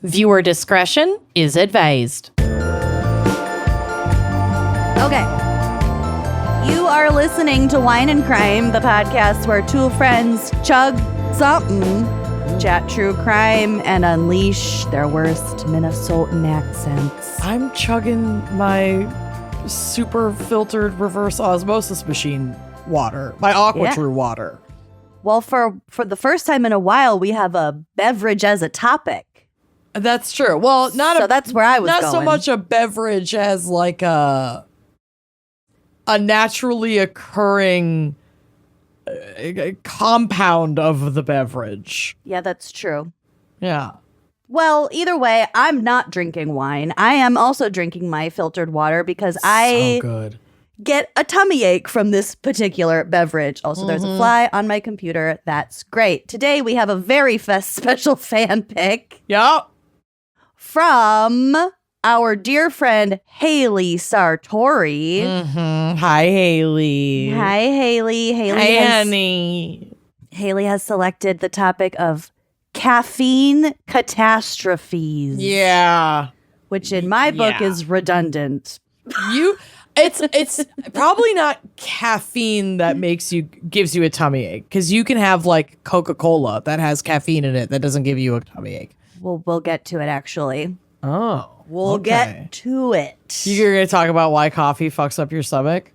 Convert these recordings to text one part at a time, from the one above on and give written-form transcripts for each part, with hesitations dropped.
Viewer discretion is advised. Okay. You are listening to Wine and Crime, the podcast where two friends chug something, chat true crime, and unleash their worst Minnesotan accents. I'm chugging my super filtered reverse osmosis machine water, my AquaTrue water. Well, for the first time in a while, we have a beverage as a topic. That's true. Well, that's where I was not going. so much a beverage as like a naturally occurring compound of the beverage. Yeah, that's true. Yeah. Well, either way, I'm not drinking wine. I am also drinking my filtered water because I good. get a tummy ache from this particular beverage. Also, there's a fly on my computer. That's great. Today, we have a very special fan pick. Yep. From our dear friend, Haley Sartori. Mm-hmm. Hi, Haley. Hi, Haley. Haley Haley has selected the topic of caffeine catastrophes. Yeah. Which in my book is redundant. It's probably not caffeine that gives you a tummy ache, because you can have like Coca-Cola that has caffeine in it that doesn't give you a tummy ache. We'll get to it, actually. Oh. We'll get to it. You're going to talk about why coffee fucks up your stomach?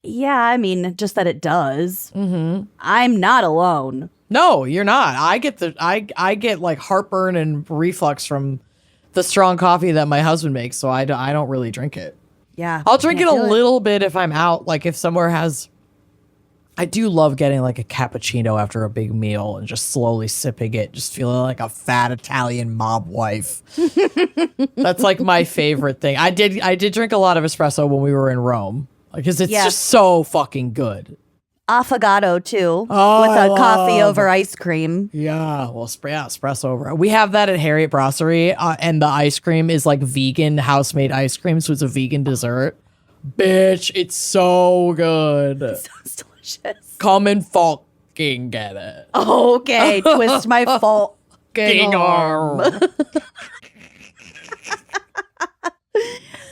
Yeah, I mean, just that it does. Mm-hmm. I'm not alone. No, you're not. I get like heartburn and reflux from the strong coffee that my husband makes, so I don't really drink it. Yeah. I'll drink it a little bit if I'm out, like if somewhere has... I do love getting like a cappuccino after a big meal and just slowly sipping it, just feeling like a fat Italian mob wife. That's like my favorite thing. I did drink a lot of espresso when we were in Rome, because it's just so fucking good. Affogato too, with I a coffee over ice cream. Yeah, well, espresso over. We have that at Harriet Brasserie, and the ice cream is like vegan house-made ice cream, so it's a vegan dessert. Bitch, it's so good. It sounds delicious. Come and fucking get it. Okay, twist my fucking arm.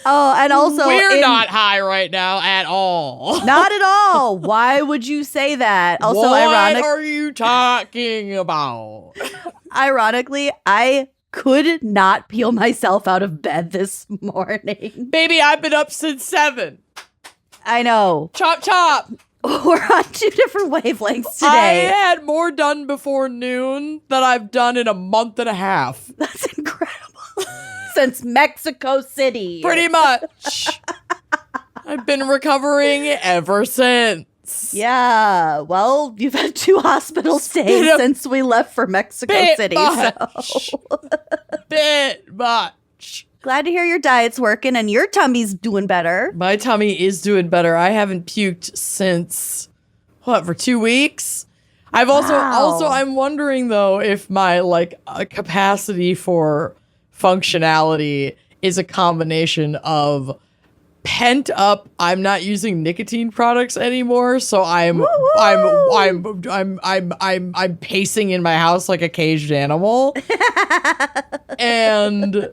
Oh, and also we're not high right now at all. Not at all. Why would you say that? Also, what are you talking about? Ironically, I could not peel myself out of bed this morning. Baby, I've been up since 7. I know. Chop, chop. We're on two different wavelengths today. I had more done before noon than I've done in a month and a half. That's incredible. Since Mexico City. Pretty much. I've been recovering ever since. Yeah. Well, you've had 2 hospital stays since we left for Mexico City. So. Bit much. Glad to hear your diet's working and your tummy's doing better. My tummy is doing better. I haven't puked since, for 2 weeks? I've also I'm wondering though if my capacity for functionality is a combination of pent up. I'm not using nicotine products anymore, so I'm pacing in my house like a caged animal, and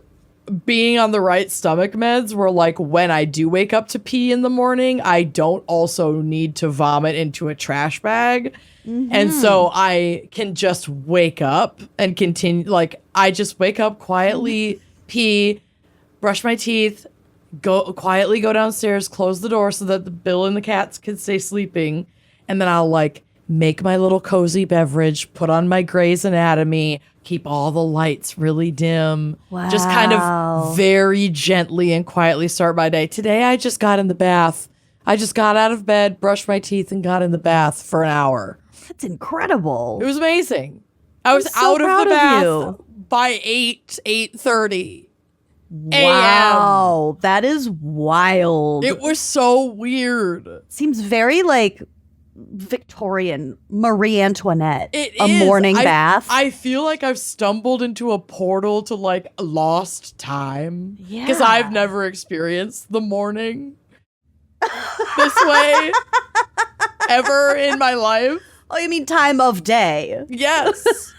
being on the right stomach meds where like when I do wake up to pee in the morning, I don't also need to vomit into a trash bag. Mm-hmm. And so I can just wake up and continue. Like I just wake up quietly, pee, brush my teeth, go downstairs, close the door so that the Bill and the cats can stay sleeping. And then I'll like make my little cozy beverage, put on my Grey's Anatomy, keep all the lights really dim. Wow. Just kind of very gently and quietly start my day. Today, I just got in the bath. I just got out of bed, brushed my teeth, and got in the bath for an hour. That's incredible. It was amazing. I was out of the bath by 8:30 a.m. Wow, that is wild. It was so weird. Seems very like Victorian, Marie Antoinette. It a is. Morning bath. I feel like I've stumbled into a portal to like lost time. Yeah. Because I've never experienced the morning this way ever in my life. Oh, you mean time of day? Yes.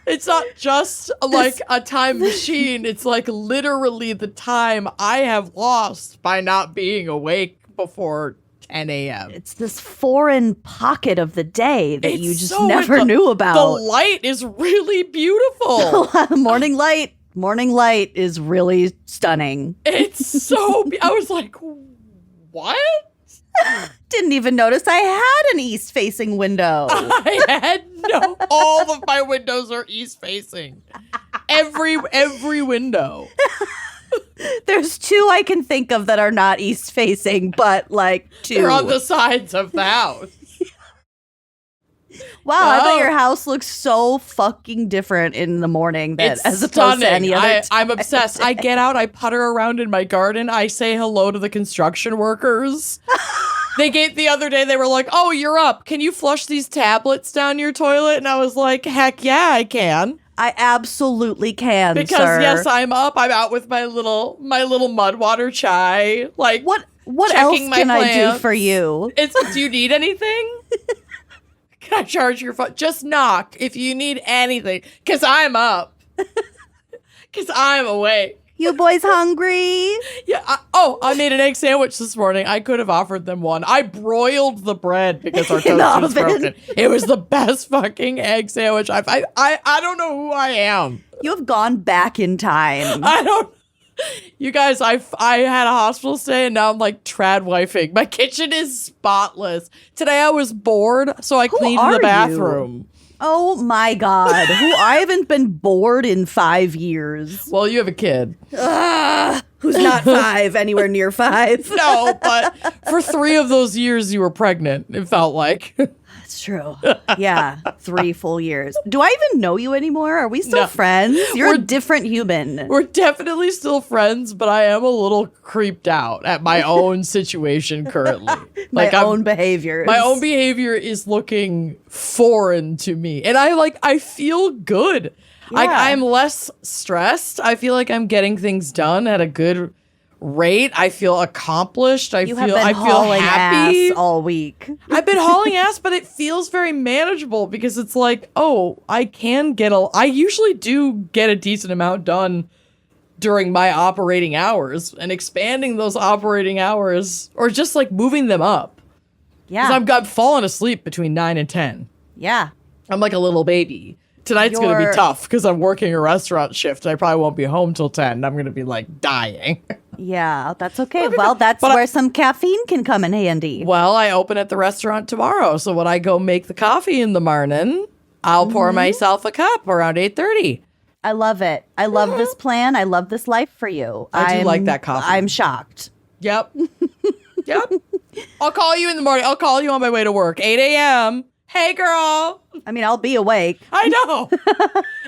It's not just like a time machine. It's like literally the time I have lost by not being awake before 10 a.m. It's this foreign pocket of the day that It's you just so- never knew about. The light is really beautiful. Morning light is really stunning. It's so. I was like, what? Didn't even notice I had an east-facing window. I had no. All of my windows are east facing. Every window. There's two I can think of that are not east-facing, but like two. They're on the sides of the house. Wow, I Oh. bet your house looks so fucking different in the morning It's as opposed to any other time. I'm obsessed. I get out, I putter around in my garden, I say hello to the construction workers. The other day, they were like, oh, you're up. Can you flush these tablets down your toilet? And I was like, heck yeah, I can. I absolutely can, Because sir. yes, I'm up. I'm out with my little mud water chai. Like What else checking my can I do plants. for you? Do you need anything? Can I charge your phone? Just knock if you need anything. Because I'm up. Because I'm awake. You boys hungry? Yeah. I made an egg sandwich this morning. I could have offered them one. I broiled the bread because our In the toaster was oven. broken. It was the best fucking egg sandwich. I don't know who I am. You have gone back in time. I don't. You guys, I had a hospital stay and now I'm like trad wifing. My kitchen is spotless. Today I was bored, so I cleaned are the you? bathroom. Oh my God. I haven't been bored in 5 years. Well, you have a kid. Who's not 5, anywhere near 5. No, but for 3 of those years you were pregnant, it felt like. That's true. Yeah, 3 full years. Do I even know you anymore? Are we still No. friends? You're a We're- different human. We're definitely still friends, but I am a little creeped out at my own situation currently. My I'm- own behaviors. My own behavior is looking foreign to me. And I feel good. Yeah. I'm less stressed. I feel like I'm getting things done at a good rate. I feel accomplished. You have I been feel hauling happy. ass all week. I've been hauling ass, but it feels very manageable because it's like, oh, I usually do get a decent amount done during my operating hours, and expanding those operating hours or just like moving them up. Yeah. Because I'm falling asleep between 9 and 10. Yeah. I'm like a little baby. Tonight's going to You're- be tough because I'm working a restaurant shift. I probably won't be home till 10. I'm going to be like dying. Yeah, that's okay. Well, that's where some caffeine can come in handy. Well, I open at the restaurant tomorrow. So when I go make the coffee in the morning, I'll pour myself a cup around 8:30. I love it. I love this plan. I love this life for you. I do like that coffee. I'm shocked. Yep. Yep. I'll call you in the morning. I'll call you on my way to work. 8 a.m. Hey, girl. I mean, I'll be awake. I know.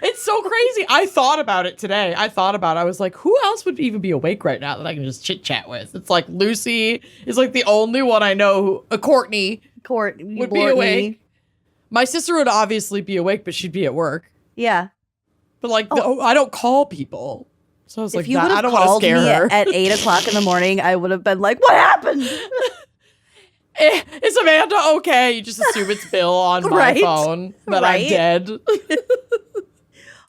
It's so crazy. I thought about it today. I was like, who else would even be awake right now that I can just chit chat with? It's like Lucy is like the only one I know who, Courtney would be awake. My sister would obviously be awake, but she'd be at work. Yeah. But like, I don't call people. So I was If like, you would I have don't want to called scare me her. at 8 o'clock in the morning, I would have been like, what happened? Is Amanda okay? You just assume it's Bill on my Right. phone that Right. I'm dead.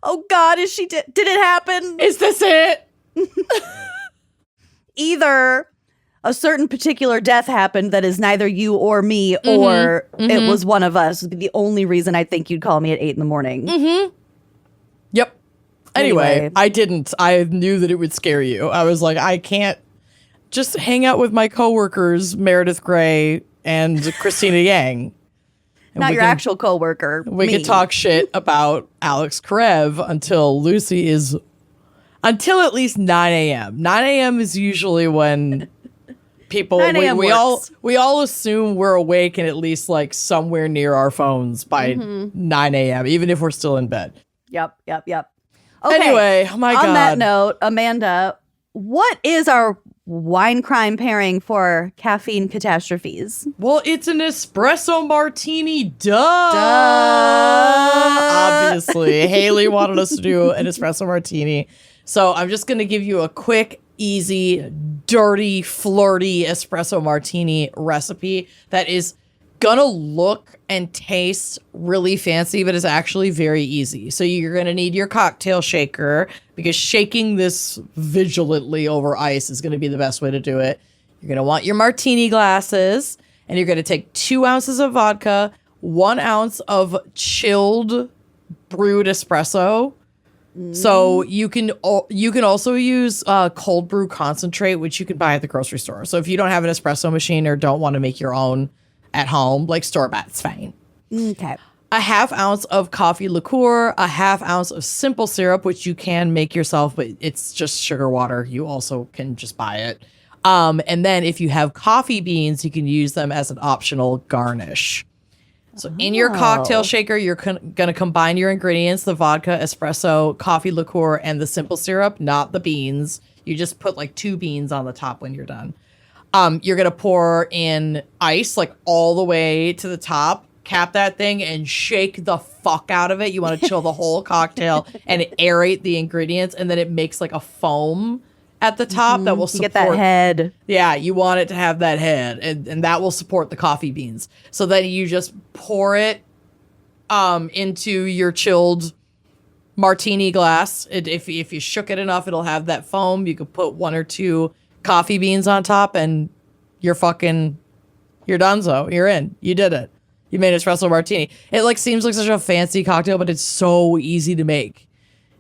Oh God, is she did it happen? Is this it? Either a certain particular death happened that is neither you or me, or it was one of us. Would be the only reason I think you'd call me at 8 in the morning. Yep. Anyway, Anyway. I didn't. I knew that it would scare you. I was like, I can't just hang out with my coworkers, Meredith Grey and Christina Yang. And Not we your can- actual coworker. We me. could talk shit about Alex Karev until at least 9 a.m. 9 a.m. is usually when people 9 a.m. we works. all assume we're awake and at least like somewhere near our phones by 9 a.m. even if we're still in bed. Yep. Okay. Anyway, oh my On God. that note, Amanda, what is our wine crime pairing for Caffeine Catastrophes? Well, it's an espresso martini. Duh. Duh. Obviously, Haley wanted us to do an espresso martini. So I'm just going to give you a quick, easy, dirty, flirty espresso martini recipe that is gonna look and taste really fancy, but it's actually very easy. So you're gonna need your cocktail shaker, because shaking this vigilantly over ice is gonna be the best way to do it. You're gonna want your martini glasses, and you're gonna take 2 ounces of vodka, 1 ounce of chilled brewed espresso. So you can also use cold brew concentrate, which you can buy at the grocery store. So if you don't have an espresso machine or don't want to make your own at home, like store-bought, it's fine. Okay. A 1/2 ounce of coffee liqueur, a 1/2 ounce of simple syrup, which you can make yourself, but it's just sugar water. You also can just buy it. And then if you have coffee beans, you can use them as an optional garnish. So in your cocktail shaker, you're going to combine your ingredients, the vodka, espresso, coffee liqueur, and the simple syrup, not the beans. You just put like 2 beans on the top when you're done. You're going to pour in ice like all the way to the top, cap that thing, and shake the fuck out of it. You want to chill the whole cocktail and aerate the ingredients, and then it makes like a foam at the top that will support. You get that head. Yeah, you want it to have that head, and that will support the coffee beans. So then you just pour it into your chilled martini glass. If you shook it enough, it'll have that foam. You could put 1 or 2 coffee beans on top, and you're donezo. You're in. You did it. You made espresso martini. It like seems like such a fancy cocktail, but it's so easy to make.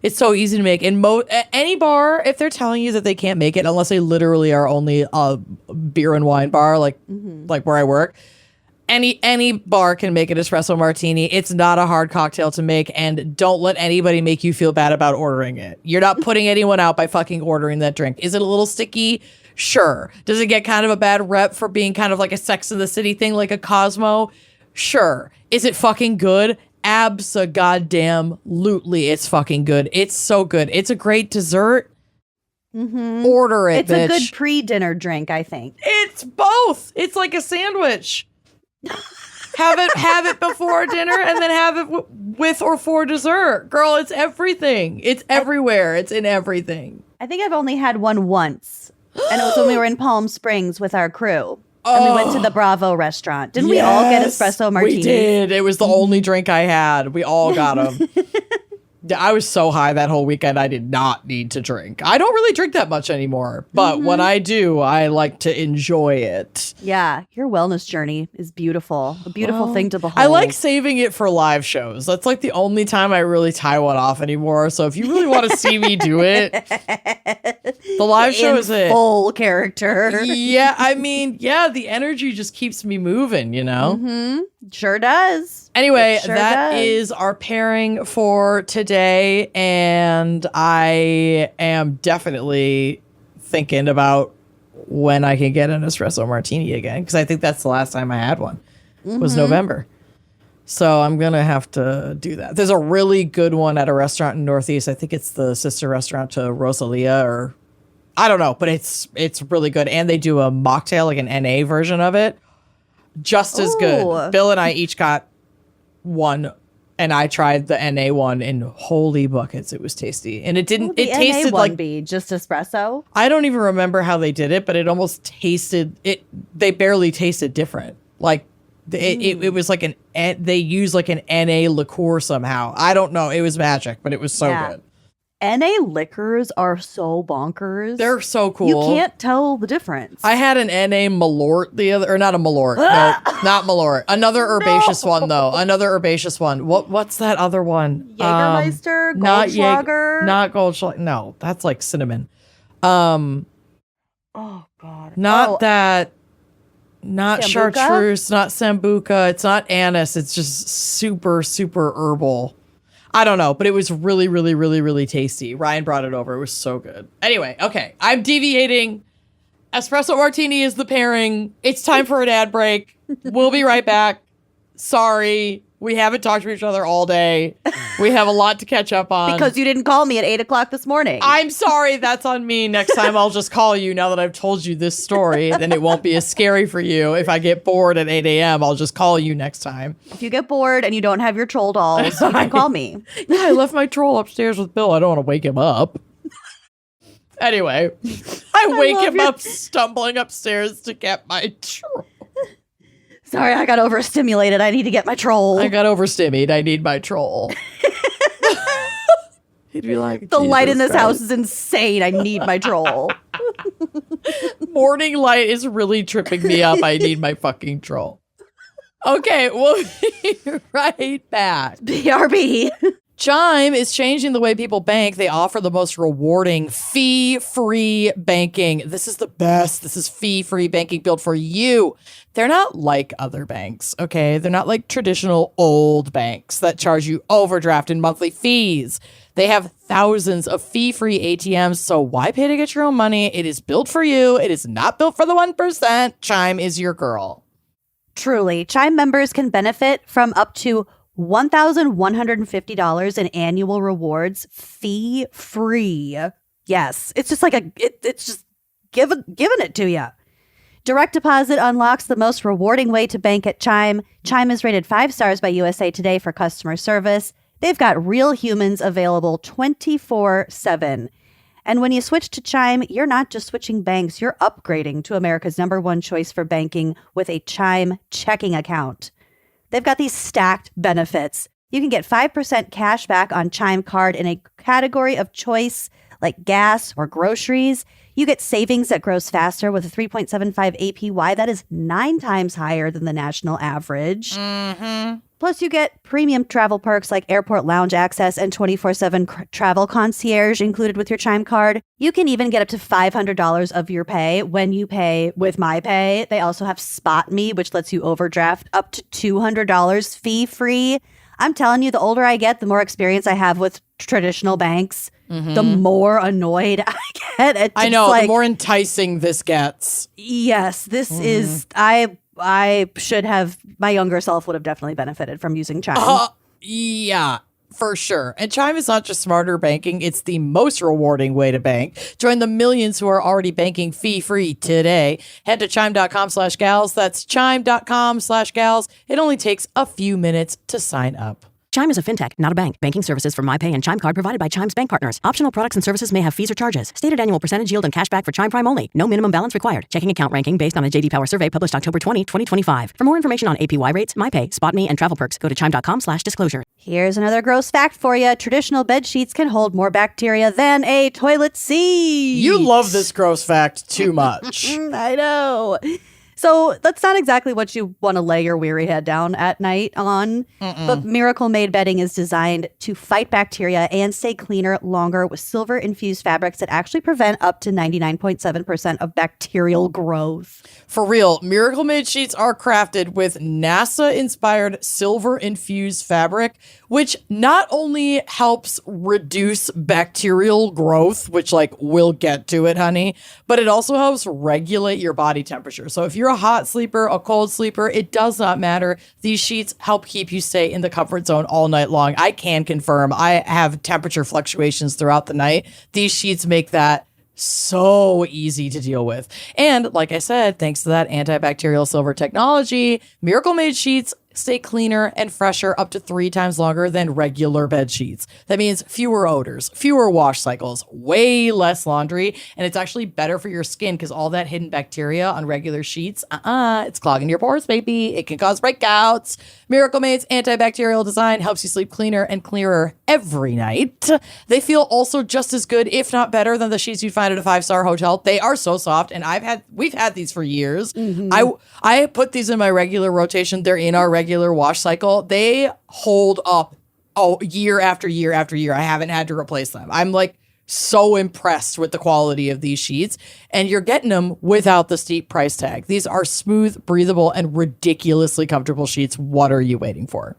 It's so easy to make. And any bar, if they're telling you that they can't make it, unless they literally are only a beer and wine bar, like where I work, any bar can make an espresso martini. It's not a hard cocktail to make, and don't let anybody make you feel bad about ordering it. You're not putting anyone out by fucking ordering that drink. Is it a little sticky? Sure. Does it get kind of a bad rep for being kind of like a Sex and the City thing, like a Cosmo? Sure. Is it fucking good? Abso-goddamn-lutely, it's fucking good. It's so good. It's a great dessert. Order it, It's bitch. a good pre-dinner drink, I think. It's both. It's like a sandwich. have it before dinner, and then have it with or for dessert. Girl, it's everything. It's everywhere. It's in everything. I think I've only had one once, and it was when we were in Palm Springs with our crew. And we went to the Bravo restaurant. Didn't we all get espresso martinis? We did. It was the only drink I had. We all got them. I was so high that whole weekend, I did not need to drink. I don't really drink that much anymore, but when I do, I like to enjoy it. Yeah, your wellness journey is beautiful. A beautiful thing to behold. I like saving it for live shows. That's like the only time I really tie one off anymore. So if you really want to see me do it, the live show is it. Full character. Yeah, I mean, yeah, the energy just keeps me moving, you know? Sure does. Anyway, It sure that does. is our pairing for today, and I am definitely thinking about when I can get an espresso martini again, because I think that's the last time I had one was November. So I'm gonna have to do that. There's a really good one at a restaurant in Northeast. I think it's the sister restaurant to Rosalia, or I don't know, but it's really good, and they do a mocktail, like an NA version of it, just as Ooh. good. Bill and I each got one, and I tried the NA one, and holy buckets, it was tasty. And it didn't. Would the It tasted NA one like be just espresso. I don't even remember how they did it, but it almost tasted it. They barely tasted different. Like it was like they used like an NA liqueur somehow. I don't know. It was magic, but it was so good. NA liquors are so bonkers. They're so cool. You can't tell the difference. I had an NA Malort not a Malort. No, not Malort. Another herbaceous one though. Another herbaceous one. What's that other one? Jägermeister, Not Goldschlager. Not Goldschlager. No, that's like cinnamon. Oh God. Not that. Not Sambuca? chartreuse. Not sambuca. It's not anise. It's just super, super herbal. I don't know, but it was really, really, really, really tasty. Ryan brought it over. It was so good. Anyway, okay. I'm deviating. Espresso martini is the pairing. It's time for an ad break. We'll be right back. Sorry. We haven't talked to each other all day. We have a lot to catch up on. Because you didn't call me at 8:00 this morning. I'm sorry. That's on me. Next time I'll just call you now that I've told you this story. Then it won't be as scary for you. If I get bored at 8 a.m., I'll just call you next time. If you get bored and you don't have your troll dolls, you can call me. Yeah, I left my troll upstairs with Bill. I don't want to wake him up. Anyway, I wake him up stumbling upstairs to get my troll. Sorry, I got overstimulated. I need to get my troll. I got overstimmied. I need my troll. He'd be like, the light in Jesus this house Christ. is insane. I need my troll. Morning light is really tripping me up. I need my fucking troll. Okay, we'll be right back. BRB. Chime is changing the way people bank. They offer the most rewarding fee-free banking. This is the best. This is fee-free banking built for you. They're not like other banks, okay? They're not like traditional old banks that charge you overdraft and monthly fees. They have thousands of fee-free ATMs, so why pay to get your own money? It is built for you. It is not built for the 1%. Chime is your girl. Truly, Chime members can benefit from up to $1,150 in annual rewards, fee-free. Yes, it's just like it's just giving it to you. Direct deposit unlocks the most rewarding way to bank at Chime. Chime is rated 5 stars by USA Today for customer service. They've got real humans available 24/7. And when you switch to Chime, you're not just switching banks, you're upgrading to America's #1 choice for banking with a Chime checking account. They've got these stacked benefits. You can get 5% cash back on Chime card in a category of choice like gas or groceries. You get savings that grows faster with a 3.75 APY. That is 9 times higher than the national average. Mm-hmm. Plus, you get premium travel perks like airport lounge access and 24/7 travel concierge included with your Chime card. You can even get up to $500 of your pay when you pay with MyPay. They also have Spot Me, which lets you overdraft up to $200 fee-free. I'm telling you, the older I get, the more experience I have with traditional banks, the more annoyed I get. It's I know, like, the more enticing this gets. yes, this is, I should have, my younger self would have definitely benefited from using Chime. Yeah, for sure. And Chime is not just smarter banking, it's the most rewarding way to bank. Join the millions who are already banking fee-free today. Head to chime.com/gals. That's chime.com/gals. It only takes a few minutes to sign up. Chime is a fintech, not a bank. Banking services from MyPay and Chime Card provided by Chime's bank partners. Optional products and services may have fees or charges. Stated annual percentage yield and cashback for Chime Prime only. No minimum balance required. Checking account ranking based on a JD Power survey published October 20, 2025. For more information on APY rates, MyPay, SpotMe, and travel perks, go to chime.com/disclosure. Here's another gross fact for you. Traditional bed sheets can hold more bacteria than a toilet seat. You love this gross fact too much. I know. So that's not exactly what you want to lay your weary head down at night on. But Miracle Made bedding is designed to fight bacteria and stay cleaner longer with silver-infused fabrics that actually prevent up to 99.7% of bacterial growth. For real, Miracle Made sheets are crafted with NASA-inspired silver-infused fabric, which not only helps reduce bacterial growth, which we'll get to it, honey, but it also helps regulate your body temperature. So if you're a hot sleeper, a cold sleeper, it does not matter. These sheets help keep you stay in the comfort zone all night long. I can confirm I have temperature fluctuations throughout the night. These sheets make that so easy to deal with. And like I said, thanks to that antibacterial silver technology, Miracle Made sheets stay cleaner and fresher up to 3 times longer than regular bed sheets. That means fewer odors, fewer wash cycles, way less laundry, and it's actually better for your skin because all that hidden bacteria on regular sheets, it's clogging your pores, baby. It can cause breakouts. Miracle Made's antibacterial design helps you sleep cleaner and clearer every night. They feel also just as good, if not better, than the sheets you'd find at a 5-star hotel. They are so soft, and we've had these for years. I put these in my regular rotation. They're in our regular wash cycle. They hold up year after year after year. I haven't had to replace them. I'm so impressed with the quality of these sheets, and you're getting them without the steep price tag. These are smooth, breathable, and ridiculously comfortable sheets. What are you waiting for?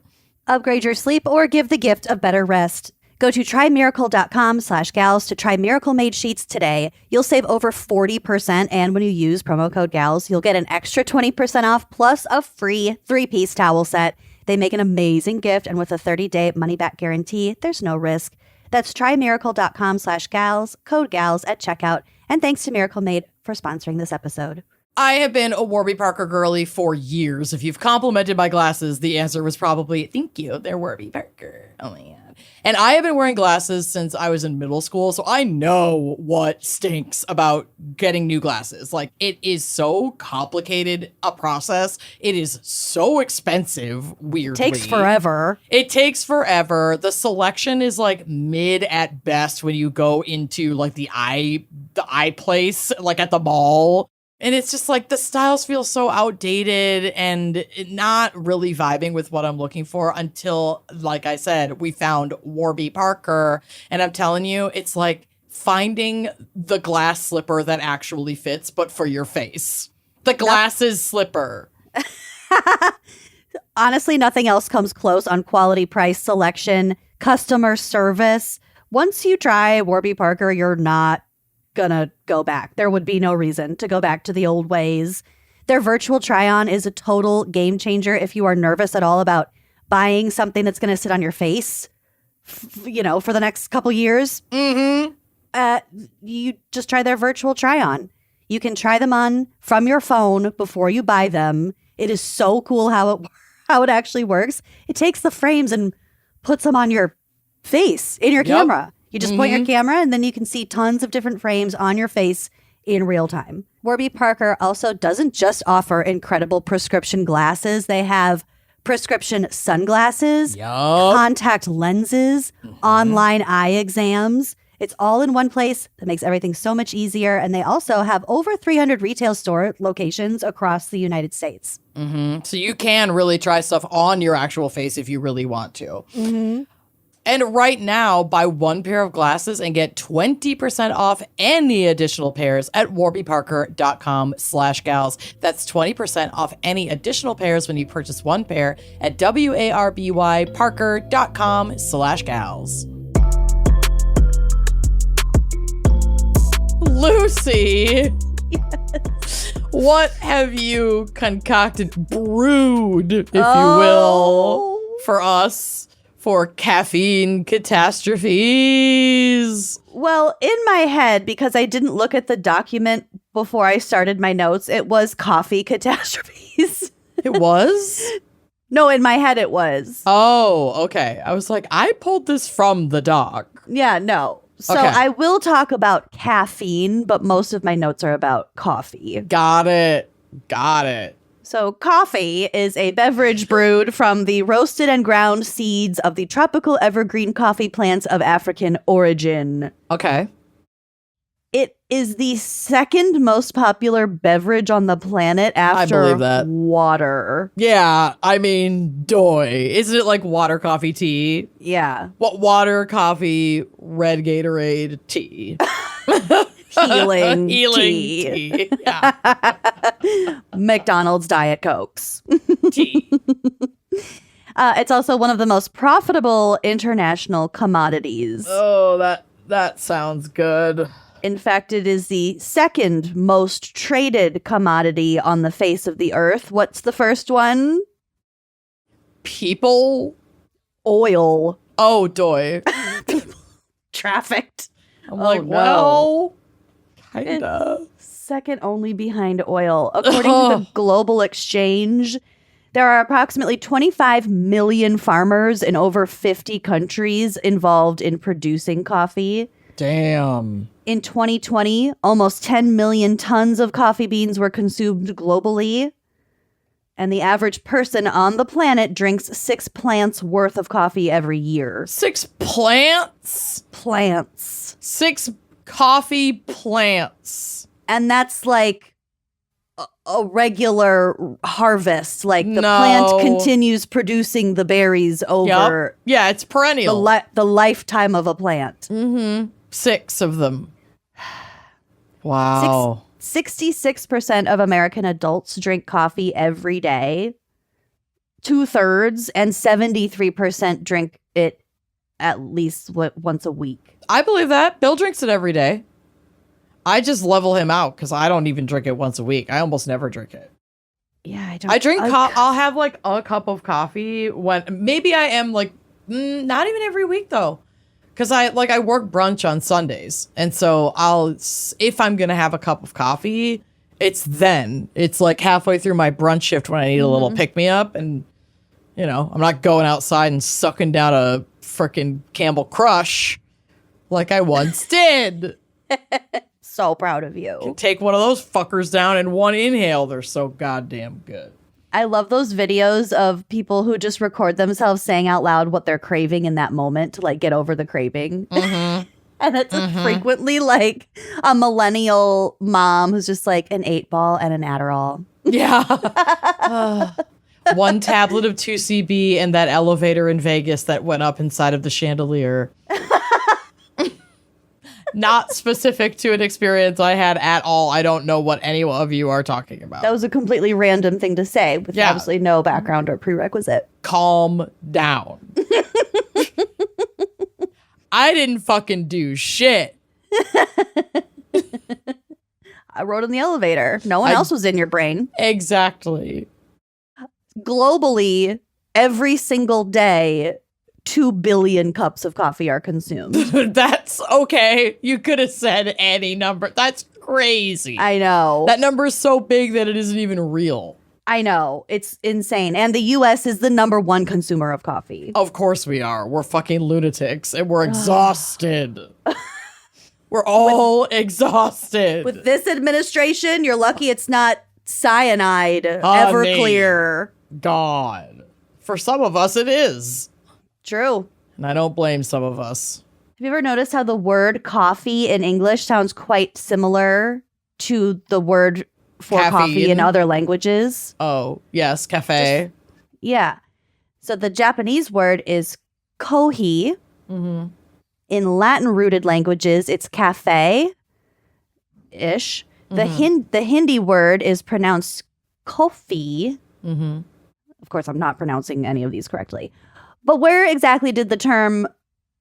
Upgrade your sleep or give the gift of better rest. Go to trymiracle.com/gals to try Miracle Made sheets today. You'll save over 40%, and when you use promo code GALS, you'll get an extra 20% off plus a free 3-piece towel set. They make an amazing gift, and with a 30-day money-back guarantee, there's no risk. That's trymiracle.com/gals, code GALS at checkout. And thanks to Miracle Made for sponsoring this episode. I have been a Warby Parker girly for years. If you've complimented my glasses, the answer was probably, thank you, they're Warby Parker. Oh my God. bad. And I have been wearing glasses since I was in middle school, so I know what stinks about getting new glasses. Like, it is so complicated a process. It is so expensive, weirdly. Takes forever. It takes forever. The selection is like mid at best when you go into like the eye place, like at the mall. And it's just like the styles feel so outdated and not really vibing with what I'm looking for until, like I said, we found Warby Parker. And I'm telling you, it's like finding the glass slipper that actually fits, but for your face. The glasses slipper. Honestly, nothing else comes close on quality, price, selection, customer service. Once you try Warby Parker, you're not gonna go back. There would be no reason to go back to the old ways. Their virtual try-on is a total game changer if you are nervous at all about buying something that's gonna sit on your face, for the next couple years. Mm-hmm. You just try their virtual try-on. You can try them on from your phone before you buy them. It is so cool how it actually works. It takes the frames and puts them on your face in your camera. You just point your camera and then you can see tons of different frames on your face in real time. Warby Parker also doesn't just offer incredible prescription glasses. They have prescription sunglasses, contact lenses, online eye exams. It's all in one place that makes everything so much easier. And they also have over 300 retail store locations across the United States. So you can really try stuff on your actual face if you really want to. And right now, buy one pair of glasses and get 20% off any additional pairs at warbyparker.com/gals. That's 20% off any additional pairs when you purchase one pair at warbyparker.com/gals. Lucy, what have you brewed, if you will, for us? For caffeine catastrophes. Well, in my head, because I didn't look at the document before I started my notes, it was coffee catastrophes. It was? No, in my head it was. Oh, okay. I was like, I pulled this from the doc. Yeah, no. So Okay. I will talk about caffeine, but most of my notes are about coffee. Got it. So coffee is a beverage brewed from the roasted and ground seeds of the tropical evergreen coffee plants of African origin. Okay. It is the second most popular beverage on the planet after believe that. water. Yeah, I mean, doy. Isn't it like water, coffee, tea? Yeah. What water, coffee, red Gatorade, tea? Healing tea. tea. Yeah. McDonald's Diet Cokes. Tea. It's also one of the most profitable international commodities. Oh, that sounds good. In fact, it is the second most traded commodity on the face of the earth. What's the first one? People? Oil. Oh, doy. Trafficked. I'm like, well, kinda. Second only behind oil. According to the Global Exchange, there are approximately 25 million farmers in over 50 countries involved in producing coffee. Damn. In 2020, almost 10 million tons of coffee beans were consumed globally. And the average person on the planet drinks 6 plants worth of coffee every year. 6 plants? Plants. 6 coffee plants. And that's like a regular harvest. Like the No. plant continues producing the berries over Yeah, it's perennial. the lifetime of a plant. 6 of them. Wow. 66% of American adults drink coffee every day. 2/3 and 73% drink it at least once a week. I believe that. Bill drinks it every day. I just level him out because I don't even drink it once a week. I almost never drink it. Yeah, I don't. I drink I'll have like a cup of coffee when maybe I am like not even every week though. Cause I work brunch on Sundays. And so if I'm going to have a cup of coffee, it's like halfway through my brunch shift when I need a little pick me up. And, I'm not going outside and sucking down a frickin' Campbell Crush like I once did. So proud of you. Take one of those fuckers down in one inhale. They're so goddamn good. I love those videos of people who just record themselves saying out loud what they're craving in that moment to like get over the craving. Mm-hmm. And it's frequently like a millennial mom who's just like an 8-ball and an Adderall. Yeah. One tablet of 2CB and that elevator in Vegas that went up inside of the chandelier. Not specific to an experience I had at all. I don't know what any of you are talking about. That was a completely random thing to say with absolutely no background or prerequisite. Calm down. I didn't fucking do shit. I rode in the elevator. No one else was in your brain. Exactly. Globally, every single day, 2 billion cups of coffee are consumed. That's okay. You could have said any number. That's crazy. I know. That number is so big that it isn't even real. I know. It's insane. And the U.S. is the #1 consumer of coffee. Of course we are. We're fucking lunatics and we're exhausted. We're all exhausted. With this administration, you're lucky it's not cyanide, Honey. Everclear. God. For some of us, it is. True. And I don't blame some of us. Have you ever noticed how the word coffee in English sounds quite similar to the word for coffee in other languages? Oh, yes. Cafe. Yeah. So the Japanese word is kohi. Mm-hmm. In Latin-rooted languages, it's cafe-ish. Mm-hmm. The Hindi word is pronounced kofi. Mm-hmm. Of course, I'm not pronouncing any of these correctly. But where exactly did the term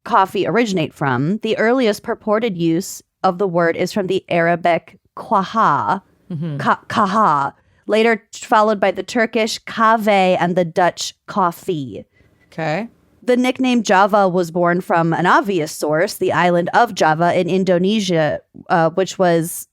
coffee originate from? The earliest purported use of the word is from the Arabic qaha, kaha, later followed by the Turkish kahve and the Dutch coffee. Okay. The nickname Java was born from an obvious source, the island of Java in Indonesia, which was,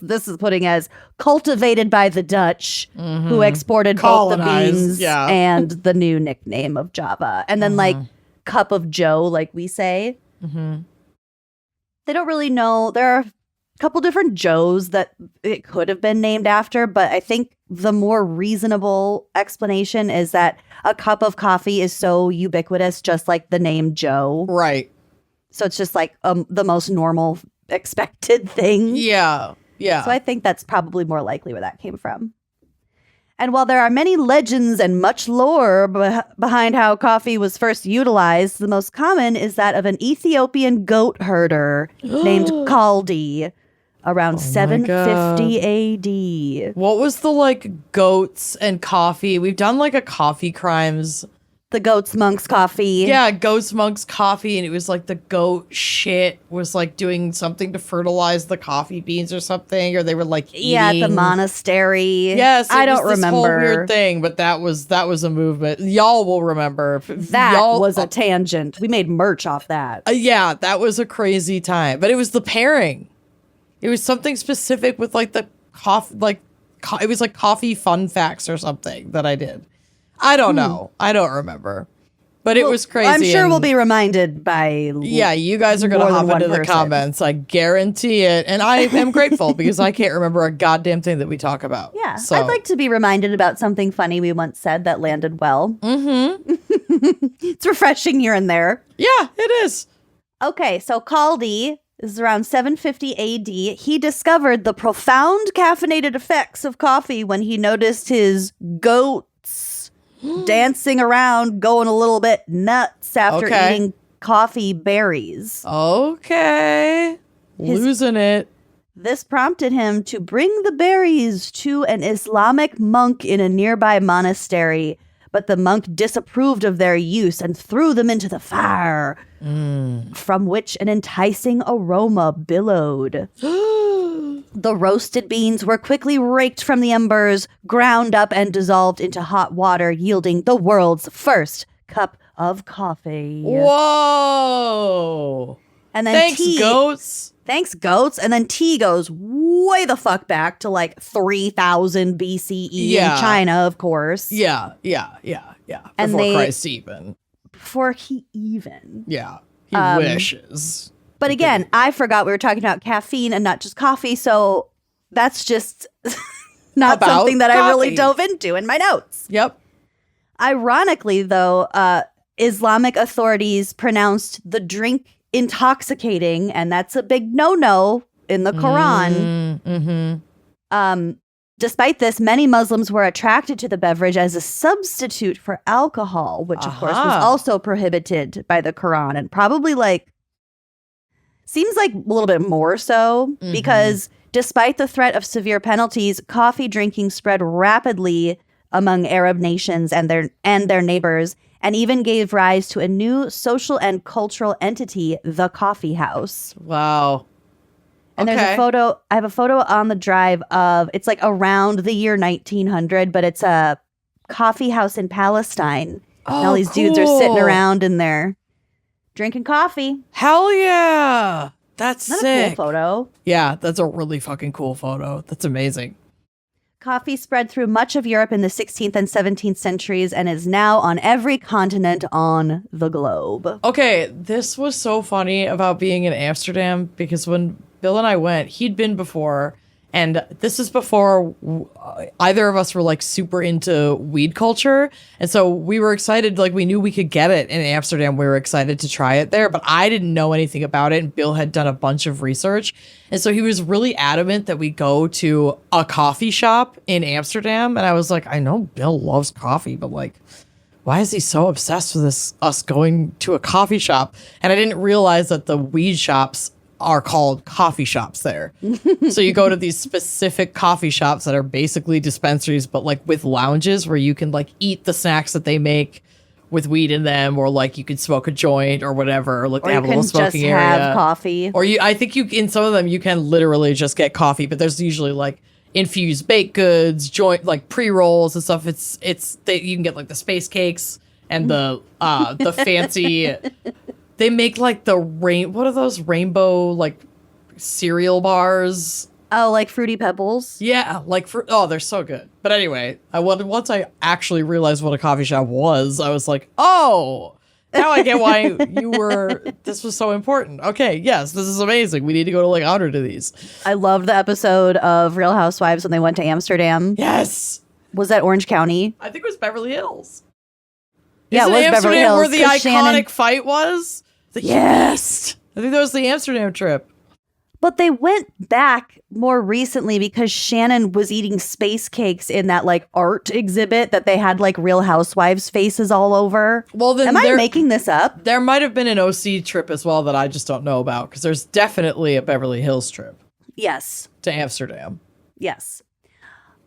this is putting as, cultivated by the Dutch, who exported both the beans and the new nickname of Java. And then like cup of joe, like we say. They don't really know. There are a couple different Joes that it could have been named after, but I think the more reasonable explanation is that a cup of coffee is so ubiquitous, just like the name Joe. Right. So it's just like the most normal expected thing. Yeah. Yeah. So I think that's probably more likely where that came from. And while there are many legends and much lore behind how coffee was first utilized, the most common is that of an Ethiopian goat herder named Kaldi around 750 AD. What was the like goats and coffee? We've done like a coffee crimes. The goats, monks, coffee. Yeah, goats, monks, coffee. And it was like the goat shit was like doing something to fertilize the coffee beans or something. Or they were like eating. Yeah, at the monastery. Yes, I don't this remember. whole weird thing, but that was a movement. Y'all will remember. That was a tangent. We made merch off that. Yeah, that was a crazy time. But it was the pairing. It was something specific with like the coffee, it was like coffee fun facts or something that I did. I don't know. I don't remember. But it was crazy. I'm sure we'll be reminded by yeah, you guys are going to hop into the comments. I guarantee it. And I am grateful because I can't remember a goddamn thing that we talk about. Yeah. So. I'd like to be reminded about something funny we once said that landed well. Mm-hmm. It's refreshing here and there. Yeah, it is. Okay, so Kaldi is around 750 AD. He discovered the profound caffeinated effects of coffee when he noticed his goats dancing around, going a little bit nuts after eating coffee berries. Okay. Losing it. This prompted him to bring the berries to an Islamic monk in a nearby monastery, but the monk disapproved of their use and threw them into the fire, from which an enticing aroma billowed. The roasted beans were quickly raked from the embers, ground up, and dissolved into hot water, yielding the world's first cup of coffee. Whoa! And then Thanks, tea. goats. Thanks, goats. And then tea goes way the fuck back to like 3000 BCE in China, of course. Yeah. And Before Christ even. before he even. Yeah. He wishes. But again, I forgot we were talking about caffeine and not just coffee. So that's just not About something that I really coffee. dove into in my notes. Yep. Ironically, though, Islamic authorities pronounced the drink intoxicating, and that's a big no-no in the Quran. Despite this, many Muslims were attracted to the beverage as a substitute for alcohol, which of course was also prohibited by the Quran, and probably seems like a little bit more so because despite the threat of severe penalties, coffee drinking spread rapidly among Arab nations and their neighbors, and even gave rise to a new social and cultural entity, the coffeehouse. Wow. And there's a photo. I have a photo on the drive of, it's like around the year 1900, but it's a coffee house in Palestine. Oh, and all these dudes are sitting around in there drinking coffee. Hell yeah. That's Not sick. a cool photo. Yeah, that's a really fucking cool photo. That's amazing. Coffee spread through much of Europe in the 16th and 17th centuries and is now on every continent on the globe. Okay, this was so funny about being in Amsterdam because when Bill and I went, he'd been before, and this is before either of us were super into weed culture, and so we were excited. We knew we could get it in Amsterdam. We were excited to try it there, but I didn't know anything about it, and Bill had done a bunch of research, and so he was really adamant that we go to a coffee shop in Amsterdam, and I was like, I know Bill loves coffee, but why is he so obsessed with us going to a coffee shop? And I didn't realize that the weed shops are called coffee shops there. So you go to these specific coffee shops that are basically dispensaries, but with lounges where you can eat the snacks that they make with weed in them, or you could smoke a joint or whatever, or they have a little smoking area. Have coffee. Or I think in some of them you can literally just get coffee, but there's usually infused baked goods, joint pre-rolls and stuff. You can get the space cakes and the fancy. They make what are those rainbow cereal bars? Oh, Fruity Pebbles? Yeah, they're so good. But anyway, once I actually realized what a coffee shop was, I was like, oh, now I get why this was so important. Okay, yes, this is amazing. We need to go to 100 of these. I loved the episode of Real Housewives when they went to Amsterdam. Yes. Was that Orange County? I think it was Beverly Hills. Yeah, Isn't it was Amsterdam Beverly Hills. where the iconic Shannon... fight was? Yes. I think that was the Amsterdam trip. But they went back more recently because Shannon was eating space cakes in that art exhibit that they had Real Housewives faces all over. Well, then am I making this up? There might have been an OC trip as well that I just don't know about, because there's definitely a Beverly Hills trip. Yes. To Amsterdam. Yes.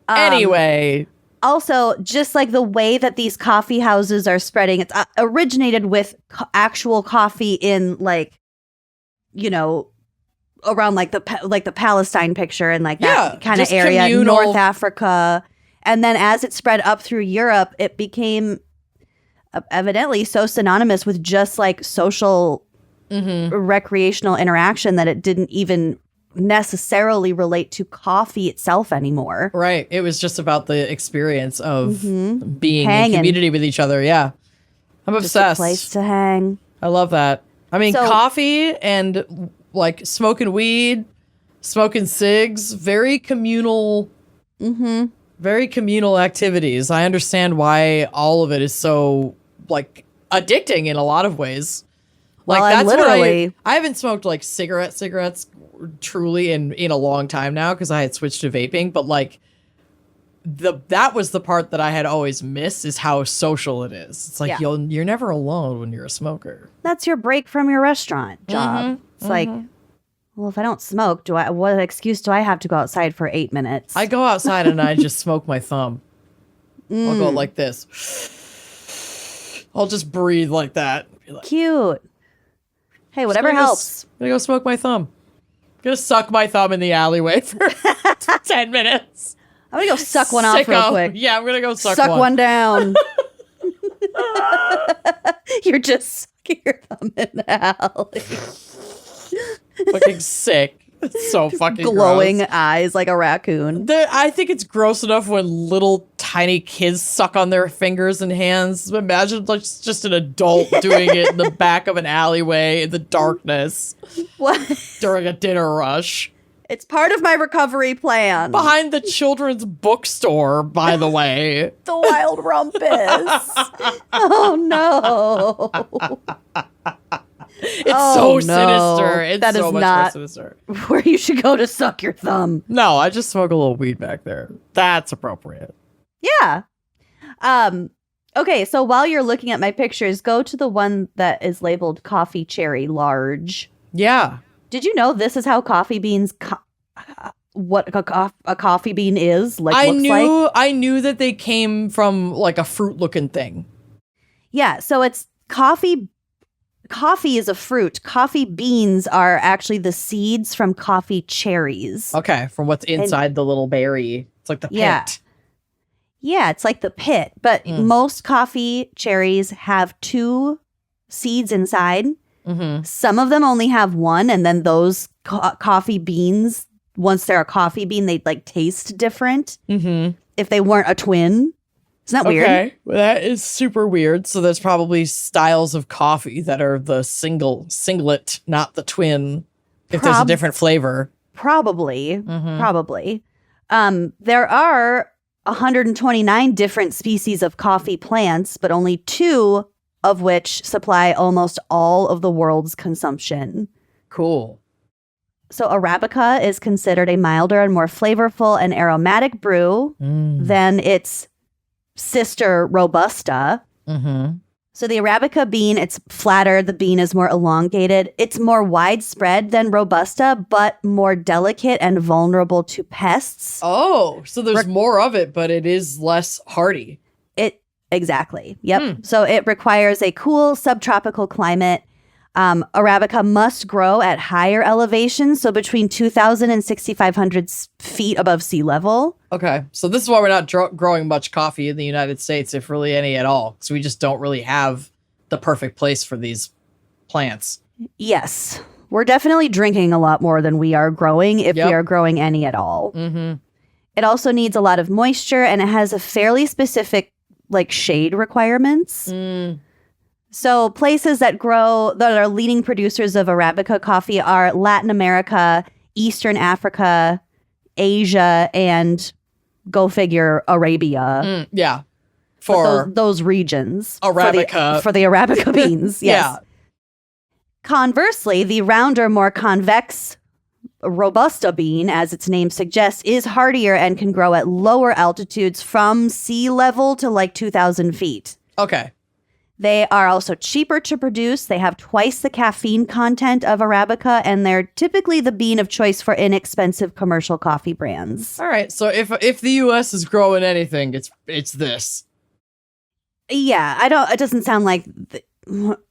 Anyway. Also, just the way that these coffee houses are spreading, it's originated with actual coffee in around the Palestine picture and that kind of area, communal. North Africa. And then as it spread up through Europe, it became evidently so synonymous with just social recreational interaction that it didn't even necessarily relate to coffee itself anymore. Right. It was just about the experience of being Hanging. in community with each other. Yeah. I'm Just obsessed. a place to hang. I love that. I mean, So- coffee and smoking weed, smoking cigs, very communal activities. I understand why all of it is so addicting in a lot of ways. Well, that's literally- what I haven't smoked cigarettes truly in a long time now, because I had switched to vaping, but that was the part that I had always missed, is how social it is. It's Yeah. you're never alone when you're a smoker. That's your break from your restaurant job. It's well, if I don't smoke, what excuse do I have to go outside for 8 minutes? I go outside and I just smoke my thumb. I'll go like this. I'll just breathe like that. Be like, Cute. Hey, whatever I'm gonna helps. I'm gonna go smoke my thumb. I'm gonna suck my thumb in the alleyway for 10 minutes. I'm gonna go suck one off real Sicko. quick. Yeah, I'm gonna go suck one down. You're just sucking your thumb in the alley. Fucking sick. It's so fucking Glowing gross. eyes like a raccoon. I think it's gross enough when little tiny kids suck on their fingers and hands. Imagine like just an adult doing it in the back of an alleyway in the darkness What? during a dinner rush. It's part of my recovery plan. Behind the children's bookstore, by the way. The wild rumpus. Oh no. It's so sinister. It's that so is much not more sinister. where you should go to suck your thumb. No, I just smoke a little weed back there. That's appropriate. Yeah. Okay, so while you're looking at my pictures, go to the one that is labeled coffee cherry large. Yeah. Did you know this is how coffee beans what a coffee bean is? Like I knew that they came from like a fruit looking thing. Yeah, so it's coffee is a fruit. Coffee beans are actually the seeds from coffee cherries. Okay, from what's inside the little berry. It's like the pit. Yeah. Yeah, it's like the pit, but most coffee cherries have 2 seeds inside. Mm-hmm. Some of them only have 1, and then those coffee beans, once they're a coffee bean, they like taste different. Mm-hmm. If they weren't a twin. Isn't that weird? Okay, well, that is super weird. So there's probably styles of coffee that are the singlet, not the twin. If there's a different flavor. Probably. Mm-hmm. Probably. There are 129 different species of coffee plants, but only 2 of which supply almost all of the world's consumption. Cool. So Arabica is considered a milder and more flavorful and aromatic brew than its sister Robusta. Mm-hmm. So the Arabica bean, it's flatter. The bean is more elongated. It's more widespread than Robusta, but more delicate and vulnerable to pests. Oh, so there's more of it, but it is less hardy. Exactly. Yep. So it requires a cool subtropical climate. Arabica must grow at higher elevations, so between 2,000 and 6,500 feet above sea level. Okay, so this is why we're not growing much coffee in the United States, if really any at all, because we just don't really have the perfect place for these plants. Yes. We're definitely drinking a lot more than we are growing, if we are growing any at all. Mm-hmm. It also needs a lot of moisture, and it has a fairly specific like shade requirements. So places that are leading producers of Arabica coffee are Latin America, Eastern Africa, Asia, and go figure Arabia. Yeah. For those regions. Arabica. For the Arabica beans. Yes. Yeah. Conversely, the rounder, more convex Robusta bean, as its name suggests, is hardier and can grow at lower altitudes from sea level to like 2,000 feet. Okay. They are also cheaper to produce. They have twice the caffeine content of Arabica, and they're typically the bean of choice for inexpensive commercial coffee brands. All right. So if the U.S. is growing anything, it's this. Yeah, it doesn't sound like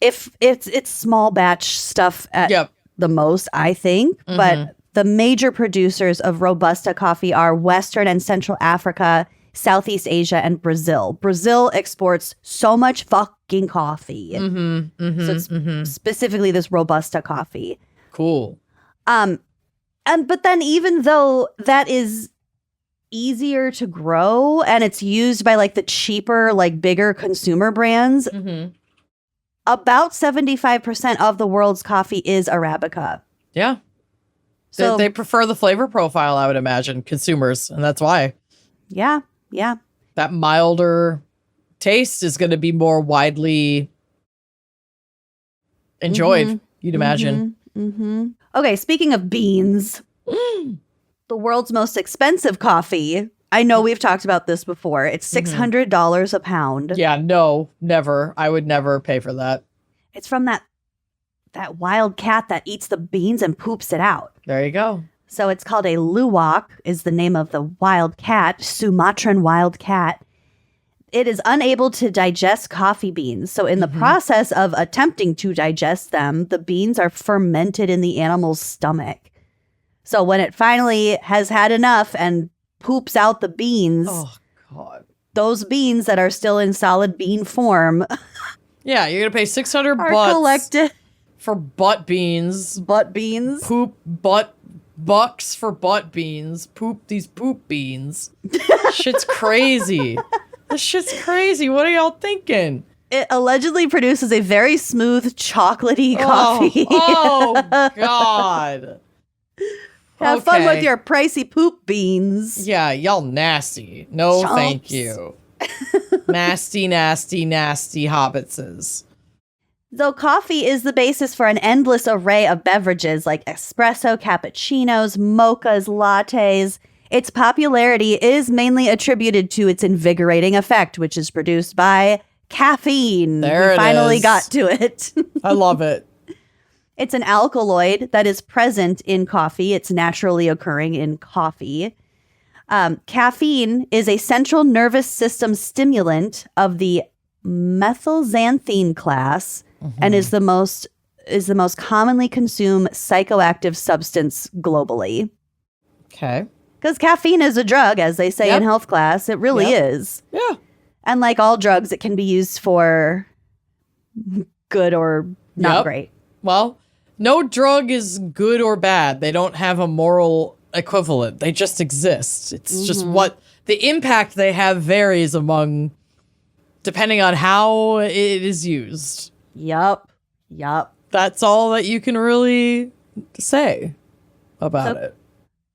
if it's small batch stuff at the most, I think, but the major producers of Robusta coffee are Western and Central Africa, Southeast Asia, and Brazil. Brazil exports so much fucking coffee. So it's specifically this Robusta coffee. Cool. But then even though that is easier to grow and it's used by like the cheaper, like bigger consumer brands, about 75% of the world's coffee is Arabica. Yeah. So they prefer the flavor profile, I would imagine, consumers, and that's why. Yeah. That milder taste is going to be more widely enjoyed, you'd imagine. Okay, speaking of beans, the world's most expensive coffee. I know we've talked about this before. It's $600 a pound. Yeah, no, never. I would never pay for that. It's from that wild cat that eats the beans and poops it out. There you go. So it's called a luwak, is the name of the wild cat, Sumatran wild cat. It is unable to digest coffee beans. So in the process of attempting to digest them, the beans are fermented in the animal's stomach. So when it finally has had enough and poops out the beans, oh God, those beans that are still in solid bean form yeah, you're gonna pay 600 are bucks collected. for butt beans. Butt beans. Bucks for butt beans. These poop beans. Shit's crazy. This shit's crazy. What are y'all thinking? It allegedly produces a very smooth, chocolatey coffee. Oh God. Have fun with your pricey poop beans. Yeah, y'all nasty. No, Chumps. thank you. Nasty, nasty, nasty hobbitses. Though coffee is the basis for an endless array of beverages like espresso, cappuccinos, mochas, lattes, its popularity is mainly attributed to its invigorating effect, which is produced by caffeine. There We it finally is. got to it. I love it. It's an alkaloid that is present in coffee. It's naturally occurring in coffee. Caffeine is a central nervous system stimulant of the methylxanthine class and is the most commonly consumed psychoactive substance globally. Okay. Because caffeine is a drug, as they say in health class. It really is. Yeah. And like all drugs, it can be used for good or not great. Well, no drug is good or bad. They don't have a moral equivalent. They just exist. It's just what the impact they have varies depending on how it is used. Yup. That's all that you can really say about it.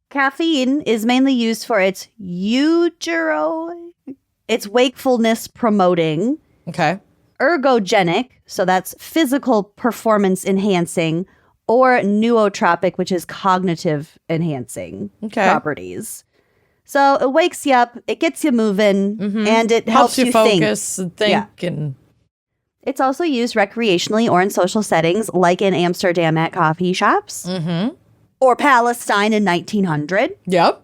Caffeine is mainly used for its its wakefulness promoting, Okay. ergogenic, so that's physical performance enhancing, or nootropic, which is cognitive enhancing properties. So it wakes you up, it gets you moving, and it helps you focus and think. And It's also used recreationally or in social settings, like in Amsterdam at coffee shops, or Palestine in 1900. Yep.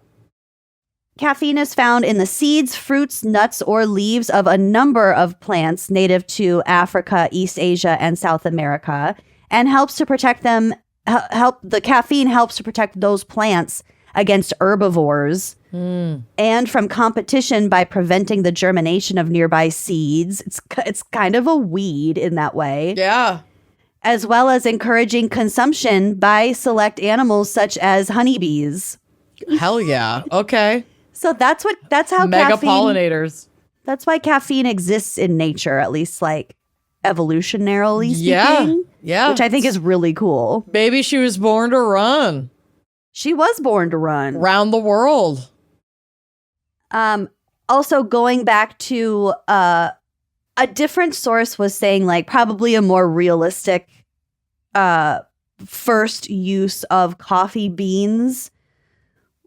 Caffeine is found in the seeds, fruits, nuts, or leaves of a number of plants native to Africa, East Asia, and South America, and helps to protect them. The caffeine helps to protect those plants against herbivores and from competition by preventing the germination of nearby seeds. It's kind of a weed in that way. Yeah. As well as encouraging consumption by select animals such as honeybees. Hell yeah. Okay. So that's how Mega caffeine, pollinators. that's why caffeine exists in nature, at least like evolutionarily speaking. Yeah. Which I think is really cool. Maybe she was born to run She was born to run. around the world. Also going back to a different source was saying like probably a more realistic first use of coffee beans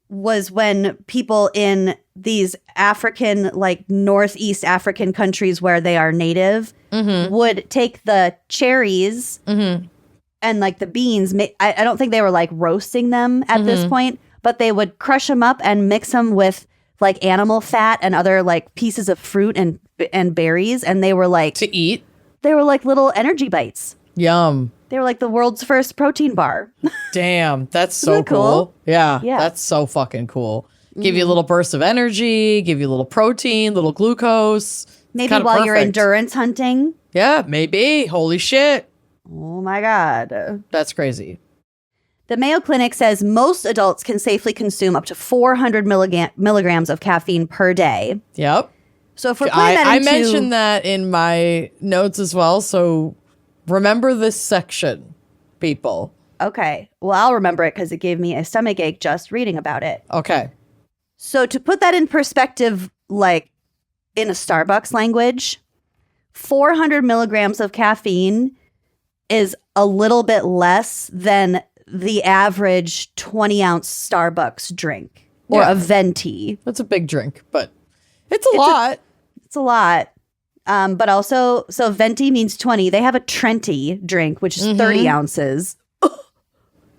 was when people in these African, like Northeast African countries where they are native would take the cherries and like the beans. I don't think they were like roasting them at this point, but they would crush them up and mix them with like animal fat and other like pieces of fruit and berries. And they were like, To eat. they were like little energy bites. Yum. They were like the world's first protein bar. Damn. That's so that cool? cool. Yeah. Yeah. That's so fucking cool. Give you a little burst of energy, give you a little protein, little glucose. It's Maybe kinda while you're perfect. endurance hunting. Yeah, maybe. Holy shit. Oh my God. That's crazy. The Mayo Clinic says most adults can safely consume up to 400 milligrams of caffeine per day. Yep. So if we're putting that I into... mentioned that in my notes as well, so remember this section, people. Okay. Well, I'll remember it because it gave me a stomach ache just reading about it. Okay. So to put that in perspective, like in a Starbucks language, 400 milligrams of caffeine is a little bit less than the average 20-ounce Starbucks drink or Yeah. a venti. That's a big drink, but it's a lot. It's a lot. But also, so venti means 20. They have a Trenti drink, which is 30 ounces.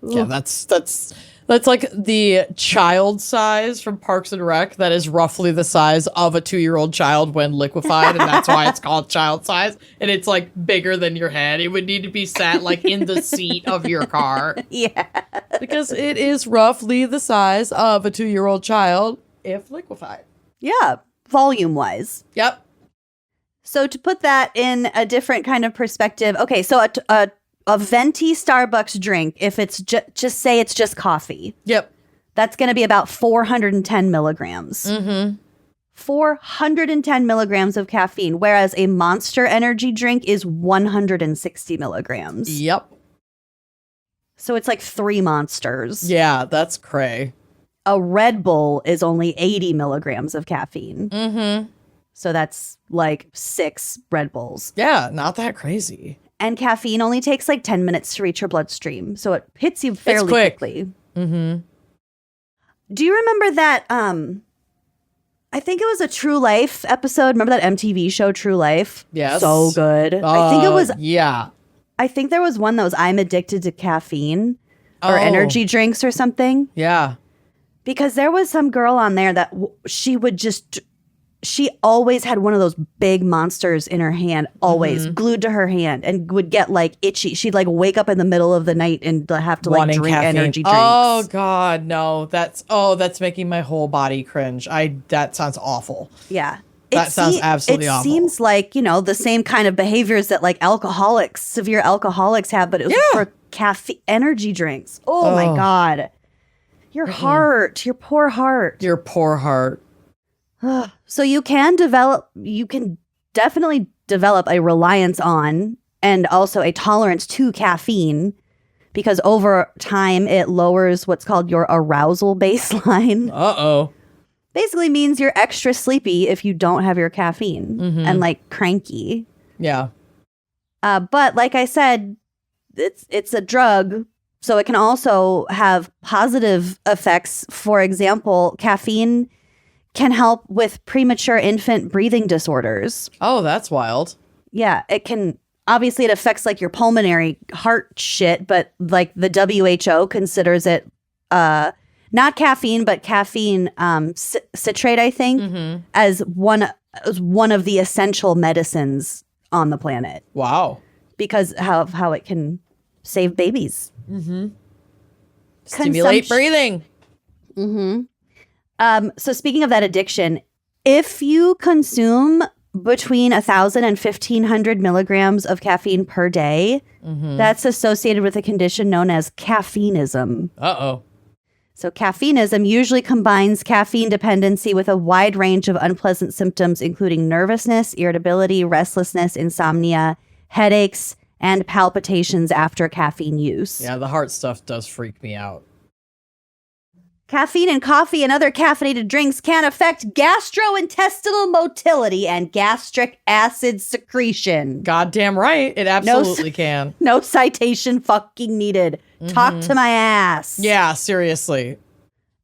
Yeah, that's like the child size from Parks and Rec that is roughly the size of a 2-year-old child when liquefied, and that's why it's called child size. And it's like bigger than your head. It would need to be sat like in the seat of your car. Yeah. Because it is roughly the size of a 2-year-old child if liquefied. Yeah. Volume-wise. Yep. So to put that in a different kind of perspective, okay, so a venti Starbucks drink, if it's just say it's just coffee, Yep. that's going to be about 410 milligrams. 410 milligrams of caffeine, whereas a Monster energy drink is 160 milligrams. Yep. So it's like 3 Monsters. Yeah, that's cray. A Red Bull is only 80 milligrams of caffeine. So that's like 6 Red Bulls. Yeah, not that crazy. And caffeine only takes like 10 minutes to reach your bloodstream. So it hits you fairly quickly. Do you remember that, I think it was a True Life episode. Remember that MTV show, True Life? Yes. So good. I think it was, Yeah. I think there was one that was I'm addicted to caffeine or energy drinks or something. Yeah. Because there was some girl on there that she always had one of those big Monsters in her hand, always glued to her hand, and would get like itchy. She'd like wake up in the middle of the night and have to like drink caffeine. energy drinks. Oh God, no. That's making my whole body cringe. That sounds awful. Yeah. That sounds absolutely awful. It seems like, the same kind of behaviors that like severe alcoholics have, but it was for caffeine energy drinks. Oh my God. Your heart, your poor heart. Your poor heart. So you can definitely develop a reliance on and also a tolerance to caffeine, because over time it lowers what's called your arousal baseline. Uh-oh. Basically means you're extra sleepy if you don't have your caffeine and like cranky. Yeah. But like I said, it's a drug, so it can also have positive effects. For example, caffeine can help with premature infant breathing disorders. Oh, that's wild. Yeah, it can. Obviously, it affects like your pulmonary heart shit, but like the WHO considers it not caffeine, but caffeine citrate, I think, as one of the essential medicines on the planet. Wow. Because of how it can save babies. Stimulate breathing. So speaking of that addiction, if you consume between 1,000 and 1,500 milligrams of caffeine per day, that's associated with a condition known as caffeineism. Uh-oh. So caffeineism usually combines caffeine dependency with a wide range of unpleasant symptoms, including nervousness, irritability, restlessness, insomnia, headaches, and palpitations after caffeine use. Yeah, the heart stuff does freak me out. Caffeine in coffee and other caffeinated drinks can affect gastrointestinal motility and gastric acid secretion. Goddamn right. It absolutely can. No citation fucking needed. Talk to my ass. Yeah, seriously.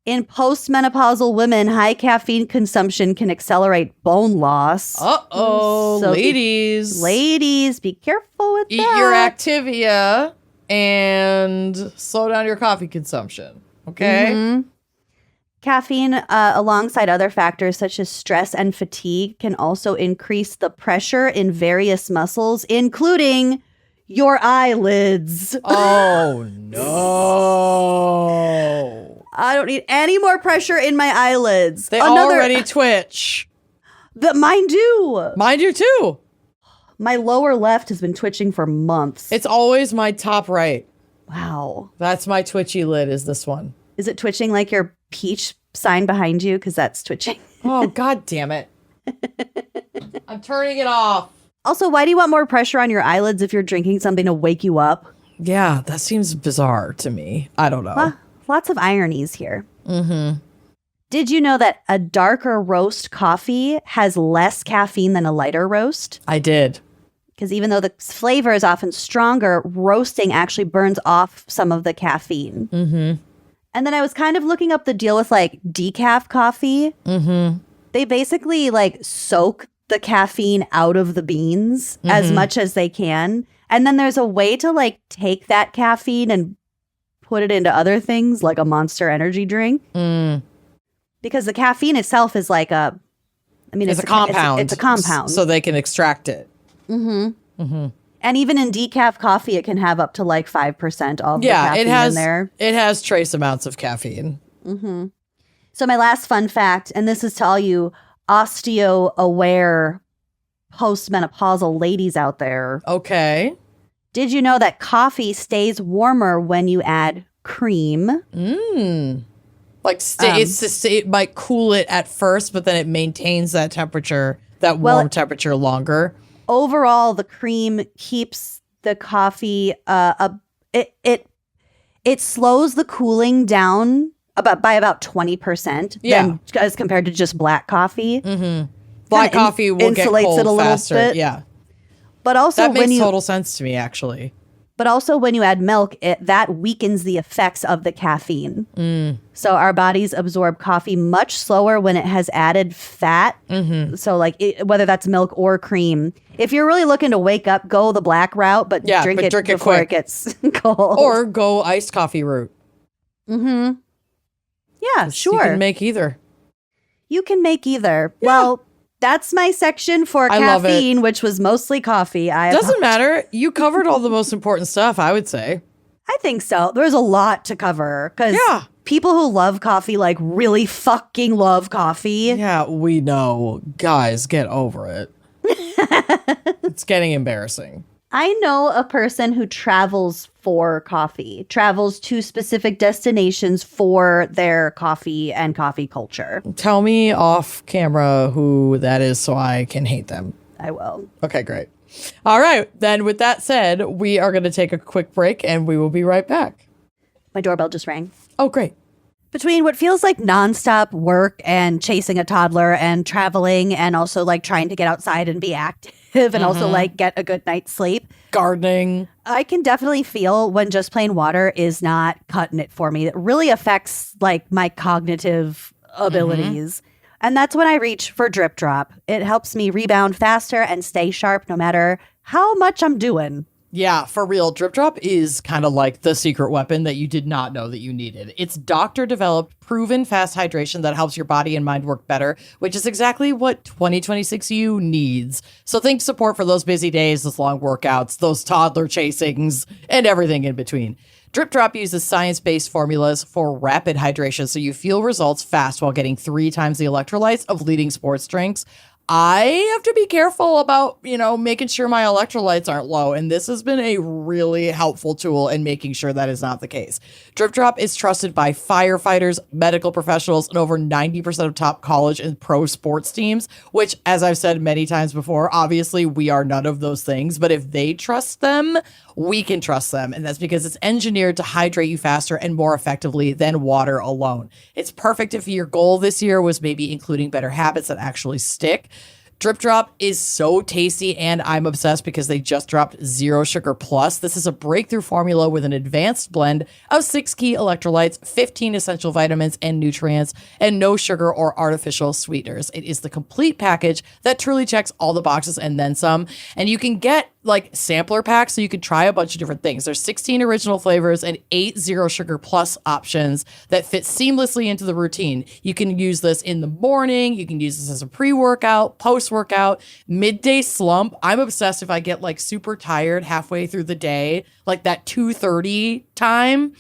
In postmenopausal women, high caffeine consumption can accelerate bone loss. Uh-oh, So ladies. Ladies, be careful with Eat that. your Activia and slow down your coffee consumption. Okay? Caffeine, alongside other factors such as stress and fatigue, can also increase the pressure in various muscles, including your eyelids. Oh, no. I don't need any more pressure in my eyelids. They already twitch. Mine do. Mine do too. My lower left has been twitching for months. It's always my top right. Wow. That's my twitchy lid, is this one. Is it twitching like your peach sign behind you? Because that's twitching. Oh, God damn it. I'm turning it off. Also, why do you want more pressure on your eyelids if you're drinking something to wake you up? Yeah, that seems bizarre to me. I don't know. Lots of ironies here. Did you know that a darker roast coffee has less caffeine than a lighter roast? I did. Because even though the flavor is often stronger, roasting actually burns off some of the caffeine. And then I was kind of looking up the deal with like decaf coffee. They basically like soak the caffeine out of the beans as much as they can. And then there's a way to like take that caffeine and put it into other things like a Monster energy drink. Because the caffeine itself is like it's a compound. It's a compound. So they can extract it. And even in decaf coffee, it can have up to like 5% of the caffeine in there. It has trace amounts of caffeine. So my last fun fact, and this is to all you osteo-aware postmenopausal ladies out there. Okay. Did you know that coffee stays warmer when you add cream? Like it might cool it at first, but then it maintains that temperature, that warm temperature longer. Overall, the cream keeps the coffee it slows the cooling down by about 20%. Yeah. As compared to just black coffee. Mm-hmm. Black coffee will get cold it a little faster. bit. Yeah. But also that makes total sense to me, actually. But also when you add milk, that weakens the effects of the caffeine. So our bodies absorb coffee much slower when it has added fat. Mm-hmm. So like whether that's milk or cream. If you're really looking to wake up, go the black route, but drink it before it gets cold. Or go iced coffee route. Mm-hmm. Yeah, sure. You can make either. You can make either. Yeah. Well, that's my section for caffeine, which was mostly coffee. Doesn't matter. You covered all the most important stuff, I would say. I think so. There's a lot to cover because people who love coffee, like really fucking love coffee. Yeah, we know. Guys, get over it. It's getting embarrassing. I know a person who travels for coffee, travels to specific destinations for their coffee and coffee culture. Tell me off camera who that is so I can hate them. I will. Okay, great. All right. Then with that said, we are going to take a quick break and we will be right back. My doorbell just rang. Oh, great. Between what feels like nonstop work and chasing a toddler and traveling and also like trying to get outside and be active and also like get a good night's sleep. Gardening. I can definitely feel when just plain water is not cutting it for me. It really affects like my cognitive abilities. And that's when I reach for Drip Drop. It helps me rebound faster and stay sharp no matter how much I'm doing. Yeah, for real. Drip Drop is kind of like the secret weapon that you did not know that you needed. It's doctor-developed, proven fast hydration that helps your body and mind work better, which is exactly what 2026 you needs. So think support for those busy days, those long workouts, those toddler chasings, and everything in between. Drip Drop uses science-based formulas for rapid hydration, so you feel results fast while getting 3 times the electrolytes of leading sports drinks. I have to be careful about, making sure my electrolytes aren't low. And this has been a really helpful tool in making sure that is not the case. Drip Drop is trusted by firefighters, medical professionals, and over 90% of top college and pro sports teams, which, as I've said many times before, obviously we are none of those things. But if they trust them, we can trust them. And that's because it's engineered to hydrate you faster and more effectively than water alone. It's perfect if your goal this year was maybe including better habits that actually stick. Drip Drop is so tasty, and I'm obsessed because they just dropped Zero Sugar Plus. This is a breakthrough formula with an advanced blend of 6 key electrolytes, 15 essential vitamins and nutrients, and no sugar or artificial sweeteners. It is the complete package that truly checks all the boxes and then some. And you can get like sampler packs so you can try a bunch of different things. There's 16 original flavors and 8 Zero Sugar Plus options that fit seamlessly into the routine. You can use this in the morning. You can use this as a pre-workout, post-workout, midday slump. I'm obsessed if I get like super tired halfway through the day, like that 2:30 time.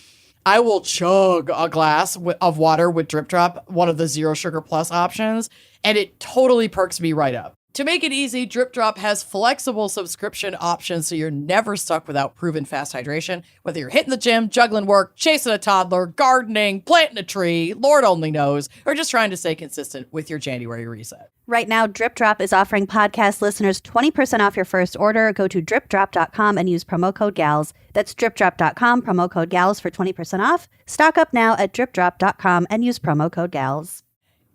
I will chug a glass of water with Drip Drop, one of the Zero Sugar Plus options, and it totally perks me right up. To make it easy, Drip Drop has flexible subscription options so you're never stuck without proven fast hydration. Whether you're hitting the gym, juggling work, chasing a toddler, gardening, planting a tree, Lord only knows, or just trying to stay consistent with your January reset. Right now, Drip Drop is offering podcast listeners 20% off your first order. Go to dripdrop.com and use promo code GALS. That's dripdrop.com, promo code GALS for 20% off. Stock up now at dripdrop.com and use promo code GALS.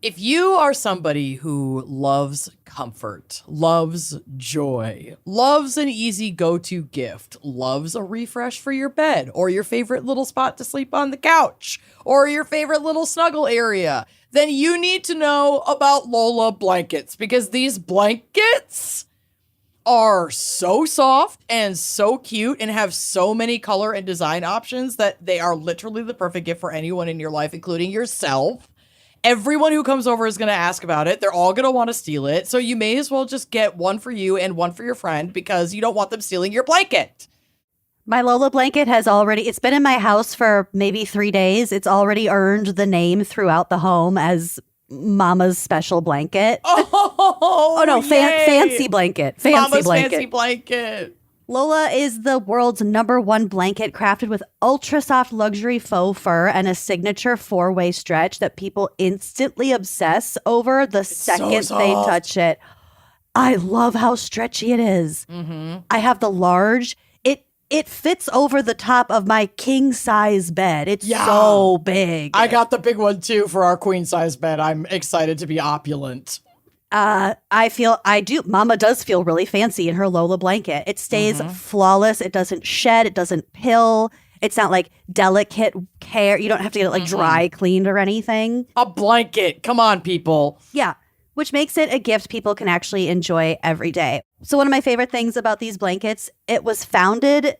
If you are somebody who loves comfort, loves joy, loves an easy go-to gift, loves a refresh for your bed or your favorite little spot to sleep on the couch or your favorite little snuggle area, then you need to know about Lola blankets, because these blankets are so soft and so cute and have so many color and design options that they are literally the perfect gift for anyone in your life, including yourself. Everyone who comes over is going to ask about it. They're all going to want to steal it. So you may as well just get one for you and one for your friend, because you don't want them stealing your blanket. My Lola blanket it's been in my house for maybe 3 days. It's already earned the name throughout the home as Mama's special blanket. Oh no, fancy blanket. Mama's fancy blanket. Lola is the world's #1 blanket crafted with ultra soft luxury faux fur and a signature 4-way stretch that people instantly obsess over the second they touch it. I love how stretchy it is. I have the large. It fits over the top of my king size bed. It's so big. I got the big one too for our queen size bed. I'm excited to be opulent. Mama does feel really fancy in her Lola blanket. It stays flawless. It doesn't shed. It doesn't pill. It's not like delicate care. You don't have to get it like dry cleaned or anything. A blanket. Come on, people. Yeah. Which makes it a gift people can actually enjoy every day. So one of my favorite things about these blankets, it was founded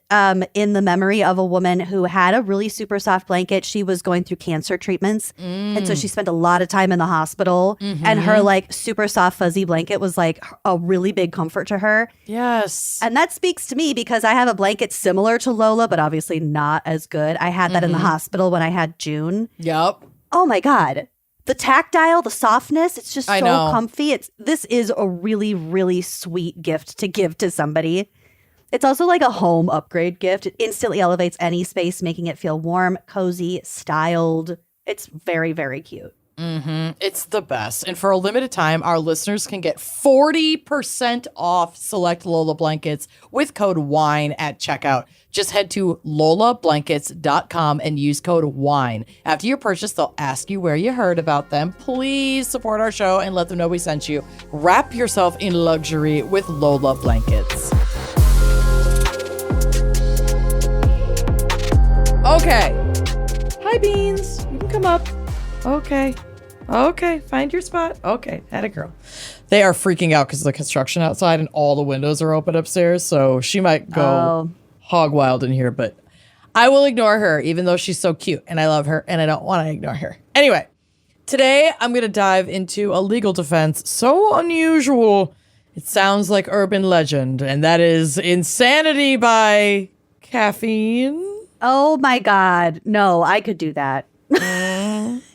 in the memory of a woman who had a really super soft blanket. She was going through cancer treatments. And so she spent a lot of time in the hospital. And her like super soft fuzzy blanket was like a really big comfort to her. Yes. And that speaks to me because I have a blanket similar to Lola, but obviously not as good. I had that in the hospital when I had June. Yep. Oh my God. The tactile, the softness, it's just so comfy. This is a really, really sweet gift to give to somebody. It's also like a home upgrade gift. It instantly elevates any space, making it feel warm, cozy, styled. It's very, very cute. It's the best. And for a limited time, our listeners can get 40% off select Lola blankets with code WINE at checkout. Just head to lolablankets.com and use code WINE. After your purchase, they'll ask you where you heard about them. Please support our show and let them know we sent you. Wrap yourself in luxury with Lola blankets. Okay. Hi, Beans. You can come up. Okay, find your spot. Okay, had a girl. They are freaking out because of the construction outside and all the windows are open upstairs, so she might go hog wild in here, but I will ignore her, even though she's so cute and I love her and I don't want to ignore her. Anyway, today I'm going to dive into a legal defense so unusual, it sounds like urban legend, and that is Insanity by Caffeine. Oh my God. No, I could do that.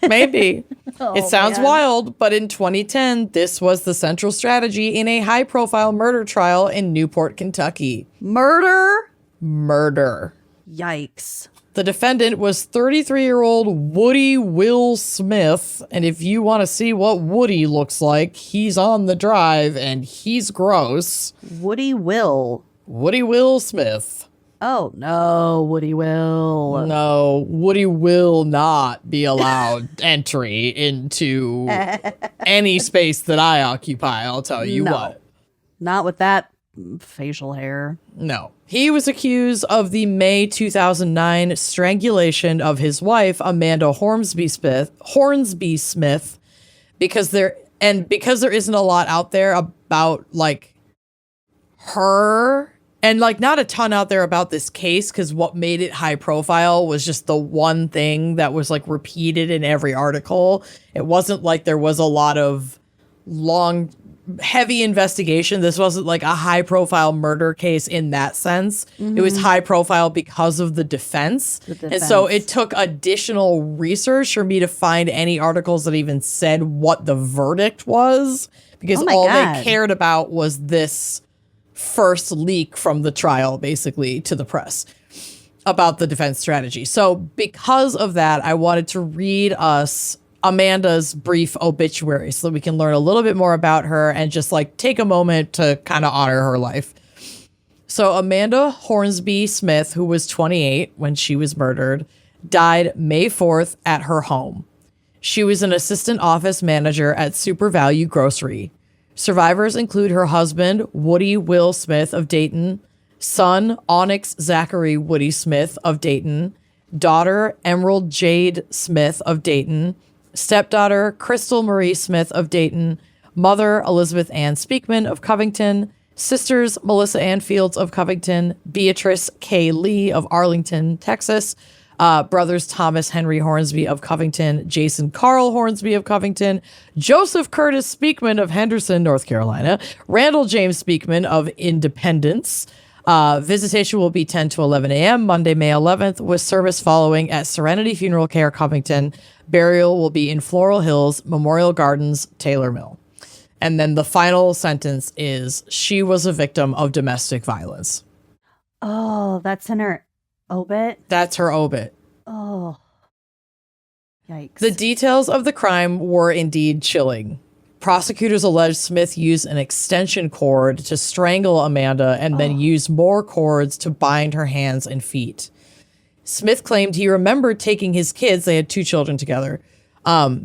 Maybe. It sounds wild, but in 2010, this was the central strategy in a high-profile murder trial in Newport, Kentucky. Murder? Murder. Yikes. The defendant was 33-year-old Woody Will Smith, and if you want to see what Woody looks like, he's on the drive, and he's gross. Woody Will Smith. Oh, no, Woody Will. No, Woody will not be allowed entry into any space that I occupy, I'll tell you what. Not with that facial hair. No. He was accused of the May 2009 strangulation of his wife, Amanda Hornsby-Smith, because there isn't a lot out there about, like, her. And, like, not a ton out there about this case, because what made it high profile was just the one thing that was, like, repeated in every article. It wasn't like there was a lot of long, heavy investigation. This wasn't, like, a high-profile murder case in that sense. It was high profile because of the defense. And so it took additional research for me to find any articles that even said what the verdict was, because they cared about was this first leak from the trial, basically, to the press about the defense strategy. So because of that, I wanted to read us Amanda's brief obituary so that we can learn a little bit more about her and just, like, take a moment to kind of honor her life. So Amanda Hornsby-Smith, who was 28 when she was murdered, died May 4th at her home. She was an assistant office manager at Super Value Grocery. Survivors include her husband, Woody Will Smith of Dayton, son, Onyx Zachary Woody Smith of Dayton, daughter, Emerald Jade Smith of Dayton, stepdaughter, Crystal Marie Smith of Dayton, mother, Elizabeth Ann Speakman of Covington, sisters, Melissa Ann Fields of Covington, Beatrice K. Lee of Arlington, Texas, brothers Thomas Henry Hornsby of Covington, Jason Carl Hornsby of Covington, Joseph Curtis Speakman of Henderson, North Carolina, Randall James Speakman of Independence. Visitation will be 10 to 11 a.m. Monday, May 11th, with service following at Serenity Funeral Care, Covington. Burial will be in Floral Hills, Memorial Gardens, Taylor Mill. And then the final sentence is, she was a victim of domestic violence. Oh, that's in her obit? That's her obit. Oh. Yikes. The details of the crime were indeed chilling. Prosecutors alleged Smith used an extension cord to strangle Amanda and then used more cords to bind her hands and feet. Smith claimed he remembered taking his kids, they had 2 children together,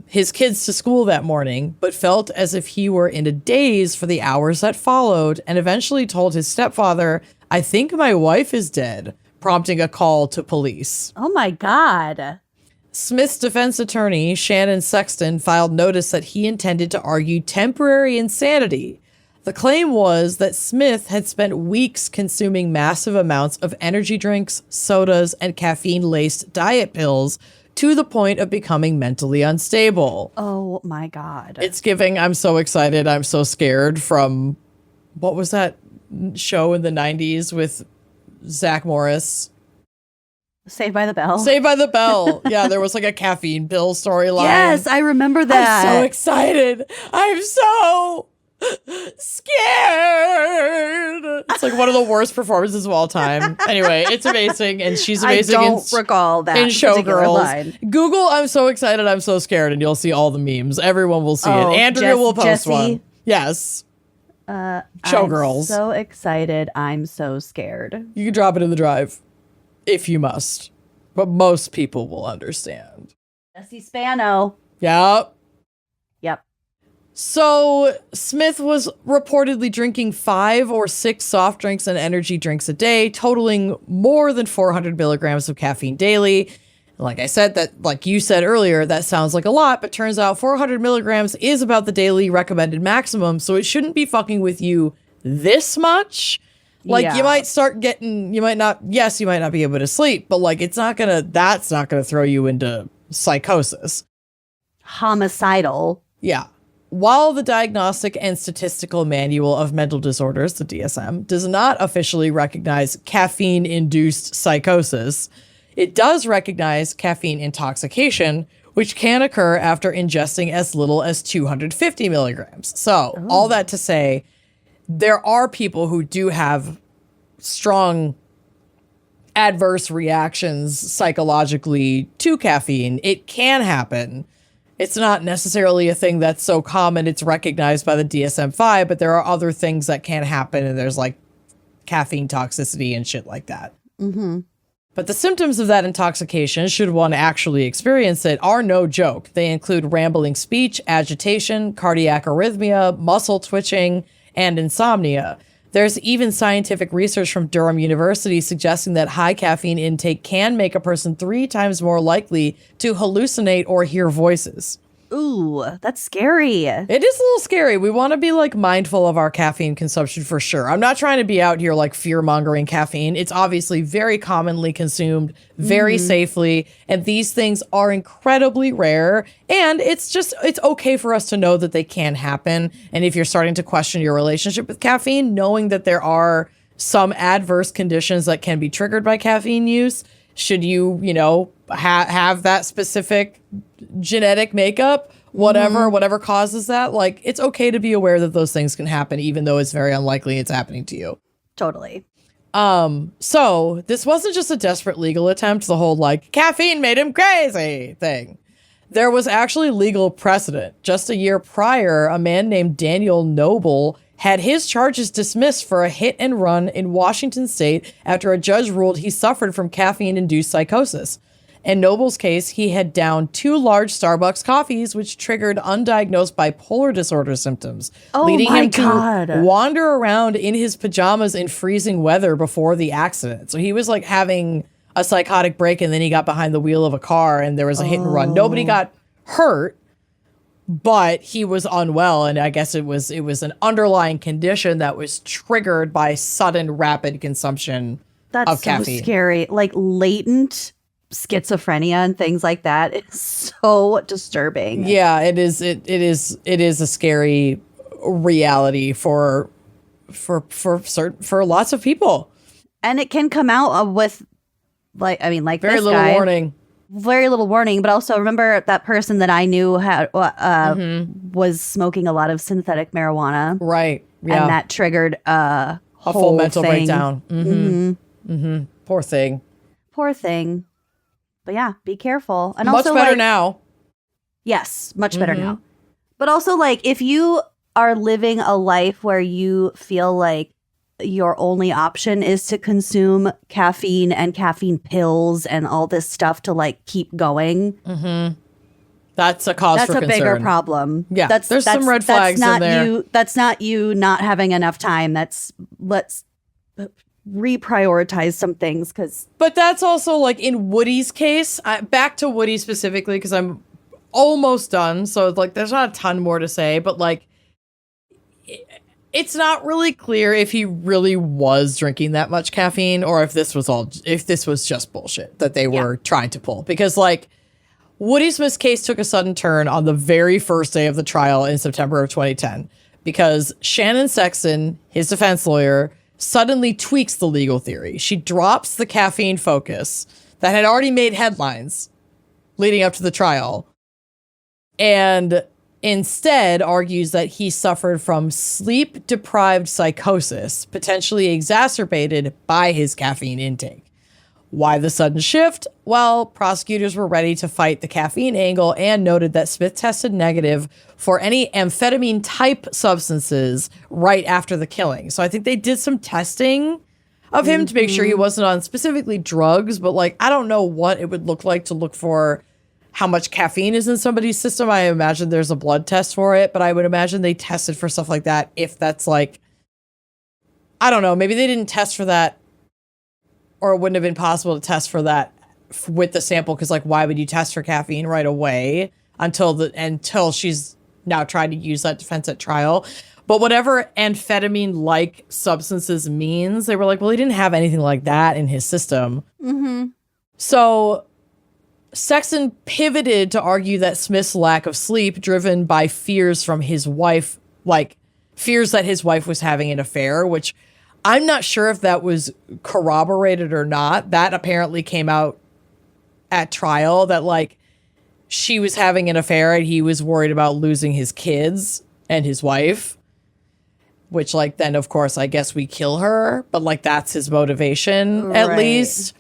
his kids to school that morning, but felt as if he were in a daze for the hours that followed, and eventually told his stepfather, "I think my wife is dead," prompting a call to police. Oh my God. Smith's defense attorney, Shannon Sexton, filed notice that he intended to argue temporary insanity. The claim was that Smith had spent weeks consuming massive amounts of energy drinks, sodas, and caffeine-laced diet pills to the point of becoming mentally unstable. Oh my God. It's giving I'm so excited, I'm so scared from, what was that show in the 90s with Zach Morris? Saved by the Bell. Saved by the Bell. Yeah, there was like a caffeine pill storyline. Yes, I remember that. I'm so excited. I'm so scared. It's like one of the worst performances of all time. Anyway, it's amazing, and she's amazing. I don't recall that in particular Showgirls. line. Google "I'm so excited, I'm so scared," and you'll see all the memes. Everyone will see it. Andrea will post Jessie? one. Yes. Showgirls. I'm so excited. I'm so scared. You can drop it in the drive if you must, but most people will understand. Jesse Spano. Yep. Yep. So Smith was reportedly drinking 5 or 6 soft drinks and energy drinks a day, totaling more than 400 milligrams of caffeine daily. Like I said, that, like you said earlier, that sounds like a lot, but turns out 400 milligrams is about the daily recommended maximum, so it shouldn't be fucking with you this much. Like, Yeah. you might start getting, you might not be able to sleep, but like, that's not gonna throw you into psychosis. Homicidal. Yeah. While the Diagnostic and Statistical Manual of Mental Disorders, the DSM, does not officially recognize caffeine-induced psychosis, it does recognize caffeine intoxication, which can occur after ingesting as little as 250 milligrams. So, all that to say, there are people who do have strong adverse reactions psychologically to caffeine. It can happen. It's not necessarily a thing that's so common it's recognized by the DSM-5, but there are other things that can happen, and there's like caffeine toxicity and shit like that. Mm-hmm. But the symptoms of that intoxication, should one actually experience it, are no joke. They include rambling speech, agitation, cardiac arrhythmia, muscle twitching, and insomnia. There's even scientific research from Durham University suggesting that high caffeine intake can make a person 3 times more likely to hallucinate or hear voices. Ooh, that's scary. It is a little scary. We want to be like mindful of our caffeine consumption for sure. I'm not trying to be out here like fear mongering caffeine. It's obviously very commonly consumed, very safely, and these things are incredibly rare. And it's okay for us to know that they can happen. And if you're starting to question your relationship with caffeine, knowing that there are some adverse conditions that can be triggered by caffeine use, should you, have that specific genetic makeup, whatever causes that, like, it's okay to be aware that those things can happen, even though it's very unlikely it's happening to you. Totally. So this wasn't just a desperate legal attempt, the whole like caffeine made him crazy thing. There was actually legal precedent. Just a year prior, a man named Daniel Noble had his charges dismissed for a hit and run in Washington state after a judge ruled he suffered from caffeine-induced psychosis. In Noble's case, he had downed 2 large Starbucks coffees, which triggered undiagnosed bipolar disorder symptoms, leading him to wander around in his pajamas in freezing weather before the accident. So he was like having a psychotic break, and then he got behind the wheel of a car, and there was a hit and run. Nobody got hurt, but he was unwell, and I guess it was an underlying condition that was triggered by sudden, rapid consumption of caffeine. That's so scary. Like latent schizophrenia and things like that. It's so disturbing. Yeah, it is. It is a scary reality for lots of people, and it can come out with very very little warning. Very little warning, but also remember that person that I knew had was smoking a lot of synthetic marijuana, right? Yeah, and that triggered a full mental breakdown. Poor thing. Poor thing. But yeah, be careful. And Much also, better like, now. Yes, much better now. But also, like, if you are living a life where you feel like your only option is to consume caffeine and caffeine pills and all this stuff to, like, keep going. That's a cause for concern. That's a bigger problem. Yeah, there's some red flags in there. That's not you not having enough time. Let's reprioritize some things. But that's also, like, in Woody's case, back to Woody specifically, because I'm almost done. So, like, there's not a ton more to say, but, like, it's not really clear if he really was drinking that much caffeine or if this was just bullshit that they were trying to pull. Because, like, Woody Smith's case took a sudden turn on the very first day of the trial in September of 2010 because Shannon Sexton, his defense lawyer, suddenly tweaks the legal theory. She drops the caffeine focus that had already made headlines leading up to the trial and instead argues that he suffered from sleep-deprived psychosis, potentially exacerbated by his caffeine intake. Why the sudden shift? Well, prosecutors were ready to fight the caffeine angle and noted that Smith tested negative for any amphetamine-type substances right after the killing. So I think they did some testing of him to make sure he wasn't on specifically drugs, but, like, I don't know what it would look like to look for how much caffeine is in somebody's system. I imagine there's a blood test for it, but I would imagine they tested for stuff like that if that's, like, I don't know, maybe they didn't test for that or it wouldn't have been possible to test for that with the sample because, like, why would you test for caffeine right away until she's now trying to use that defense at trial? But whatever amphetamine-like substances means, they were like, well, he didn't have anything like that in his system. So Sexton pivoted to argue that Smith's lack of sleep, driven by fears from his wife, like fears that his wife was having an affair, which I'm not sure if that was corroborated or not. That apparently came out at trial that, like, she was having an affair and he was worried about losing his kids and his wife, which, like, then of course I guess we kill her, but, like, that's his motivation at least.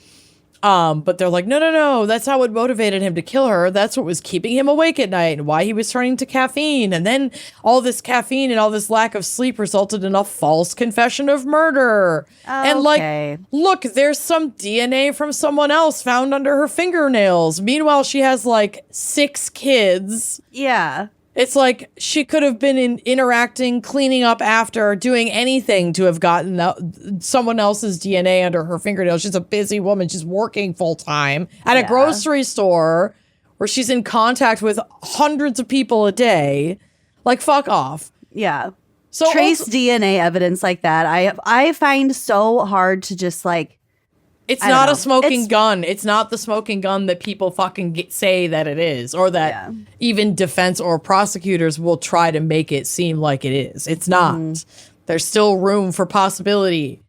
But they're like, no, that's not what motivated him to kill her. That's what was keeping him awake at night and why he was turning to caffeine. And then all this caffeine and all this lack of sleep resulted in a false confession of murder. And, like, look, there's some DNA from someone else found under her fingernails. Meanwhile, she has, like, 6 kids. Yeah. It's like she could have been interacting, cleaning up after, doing anything to have gotten someone else's DNA under her fingernails. She's a busy woman. She's working full time at a grocery store where she's in contact with hundreds of people a day. Like, fuck off. Yeah. So trace DNA evidence like that, I find so hard to just, like, it's not a smoking gun. It's not the smoking gun that people fucking say that it is, or that even defense or prosecutors will try to make it seem like it is. It's not. There's still room for possibility.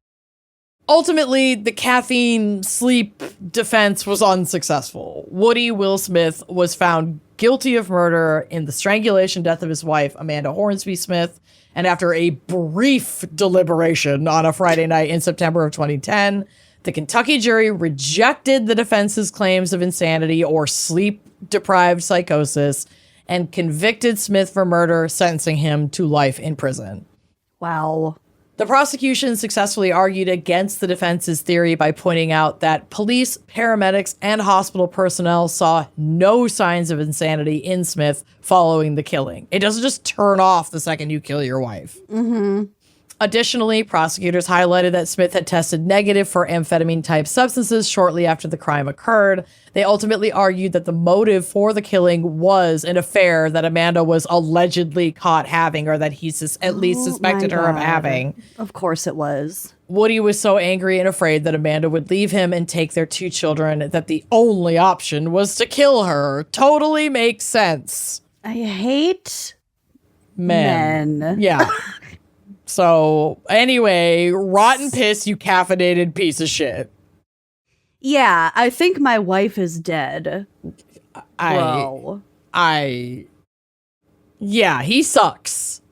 Ultimately, the caffeine sleep defense was unsuccessful. Woody Will Smith was found guilty of murder in the strangulation death of his wife, Amanda Hornsby-Smith, and after a brief deliberation on a Friday night in September of 2010, the Kentucky jury rejected the defense's claims of insanity or sleep-deprived psychosis and convicted Smith for murder, sentencing him to life in prison. Wow. The prosecution successfully argued against the defense's theory by pointing out that police, paramedics, and hospital personnel saw no signs of insanity in Smith following the killing. It doesn't just turn off the second you kill your wife. Additionally, prosecutors highlighted that Smith had tested negative for amphetamine-type substances shortly after the crime occurred. They ultimately argued that the motive for the killing was an affair that Amanda was allegedly caught having, or that he at least suspected her of having. Of course it was. Woody was so angry and afraid that Amanda would leave him and take their 2 children that the only option was to kill her. Totally makes sense. I hate men. Yeah. So, anyway, rotten piss, you caffeinated piece of shit. Yeah, I think my wife is dead. Bro. Yeah, he sucks.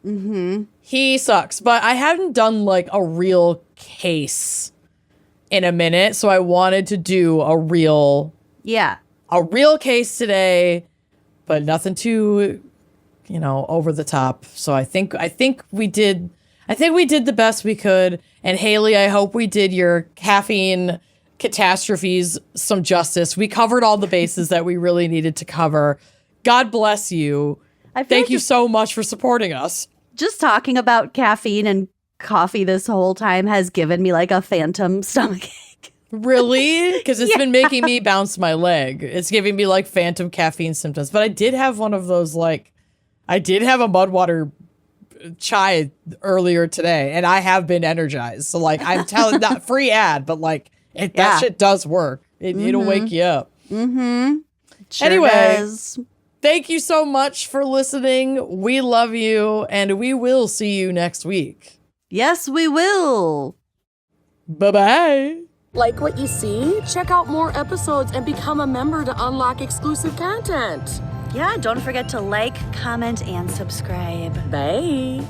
He sucks. But I haven't done, like, a real case in a minute. So I wanted to do a real case today, but nothing too, over the top. So I think we did the best we could. And Haley, I hope we did your caffeine catastrophes some justice. We covered all the bases that we really needed to cover. God bless you. Thank you so much for supporting us. Just talking about caffeine and coffee this whole time has given me like a phantom stomachache. Really? Because it's been making me bounce my leg. It's giving me like phantom caffeine symptoms. But I did have one of those, I did have a Mudwater chai earlier today, and I have been energized. So I'm telling, not free ad, but that shit does work. It'll wake you up. Mm-hmm. Sure anyway, does. Thank you so much for listening. We love you, and we will see you next week. Yes, we will. Bye-bye. Like what you see? Check out more episodes and become a member to unlock exclusive content. Yeah, don't forget to like, comment, and subscribe. Bye.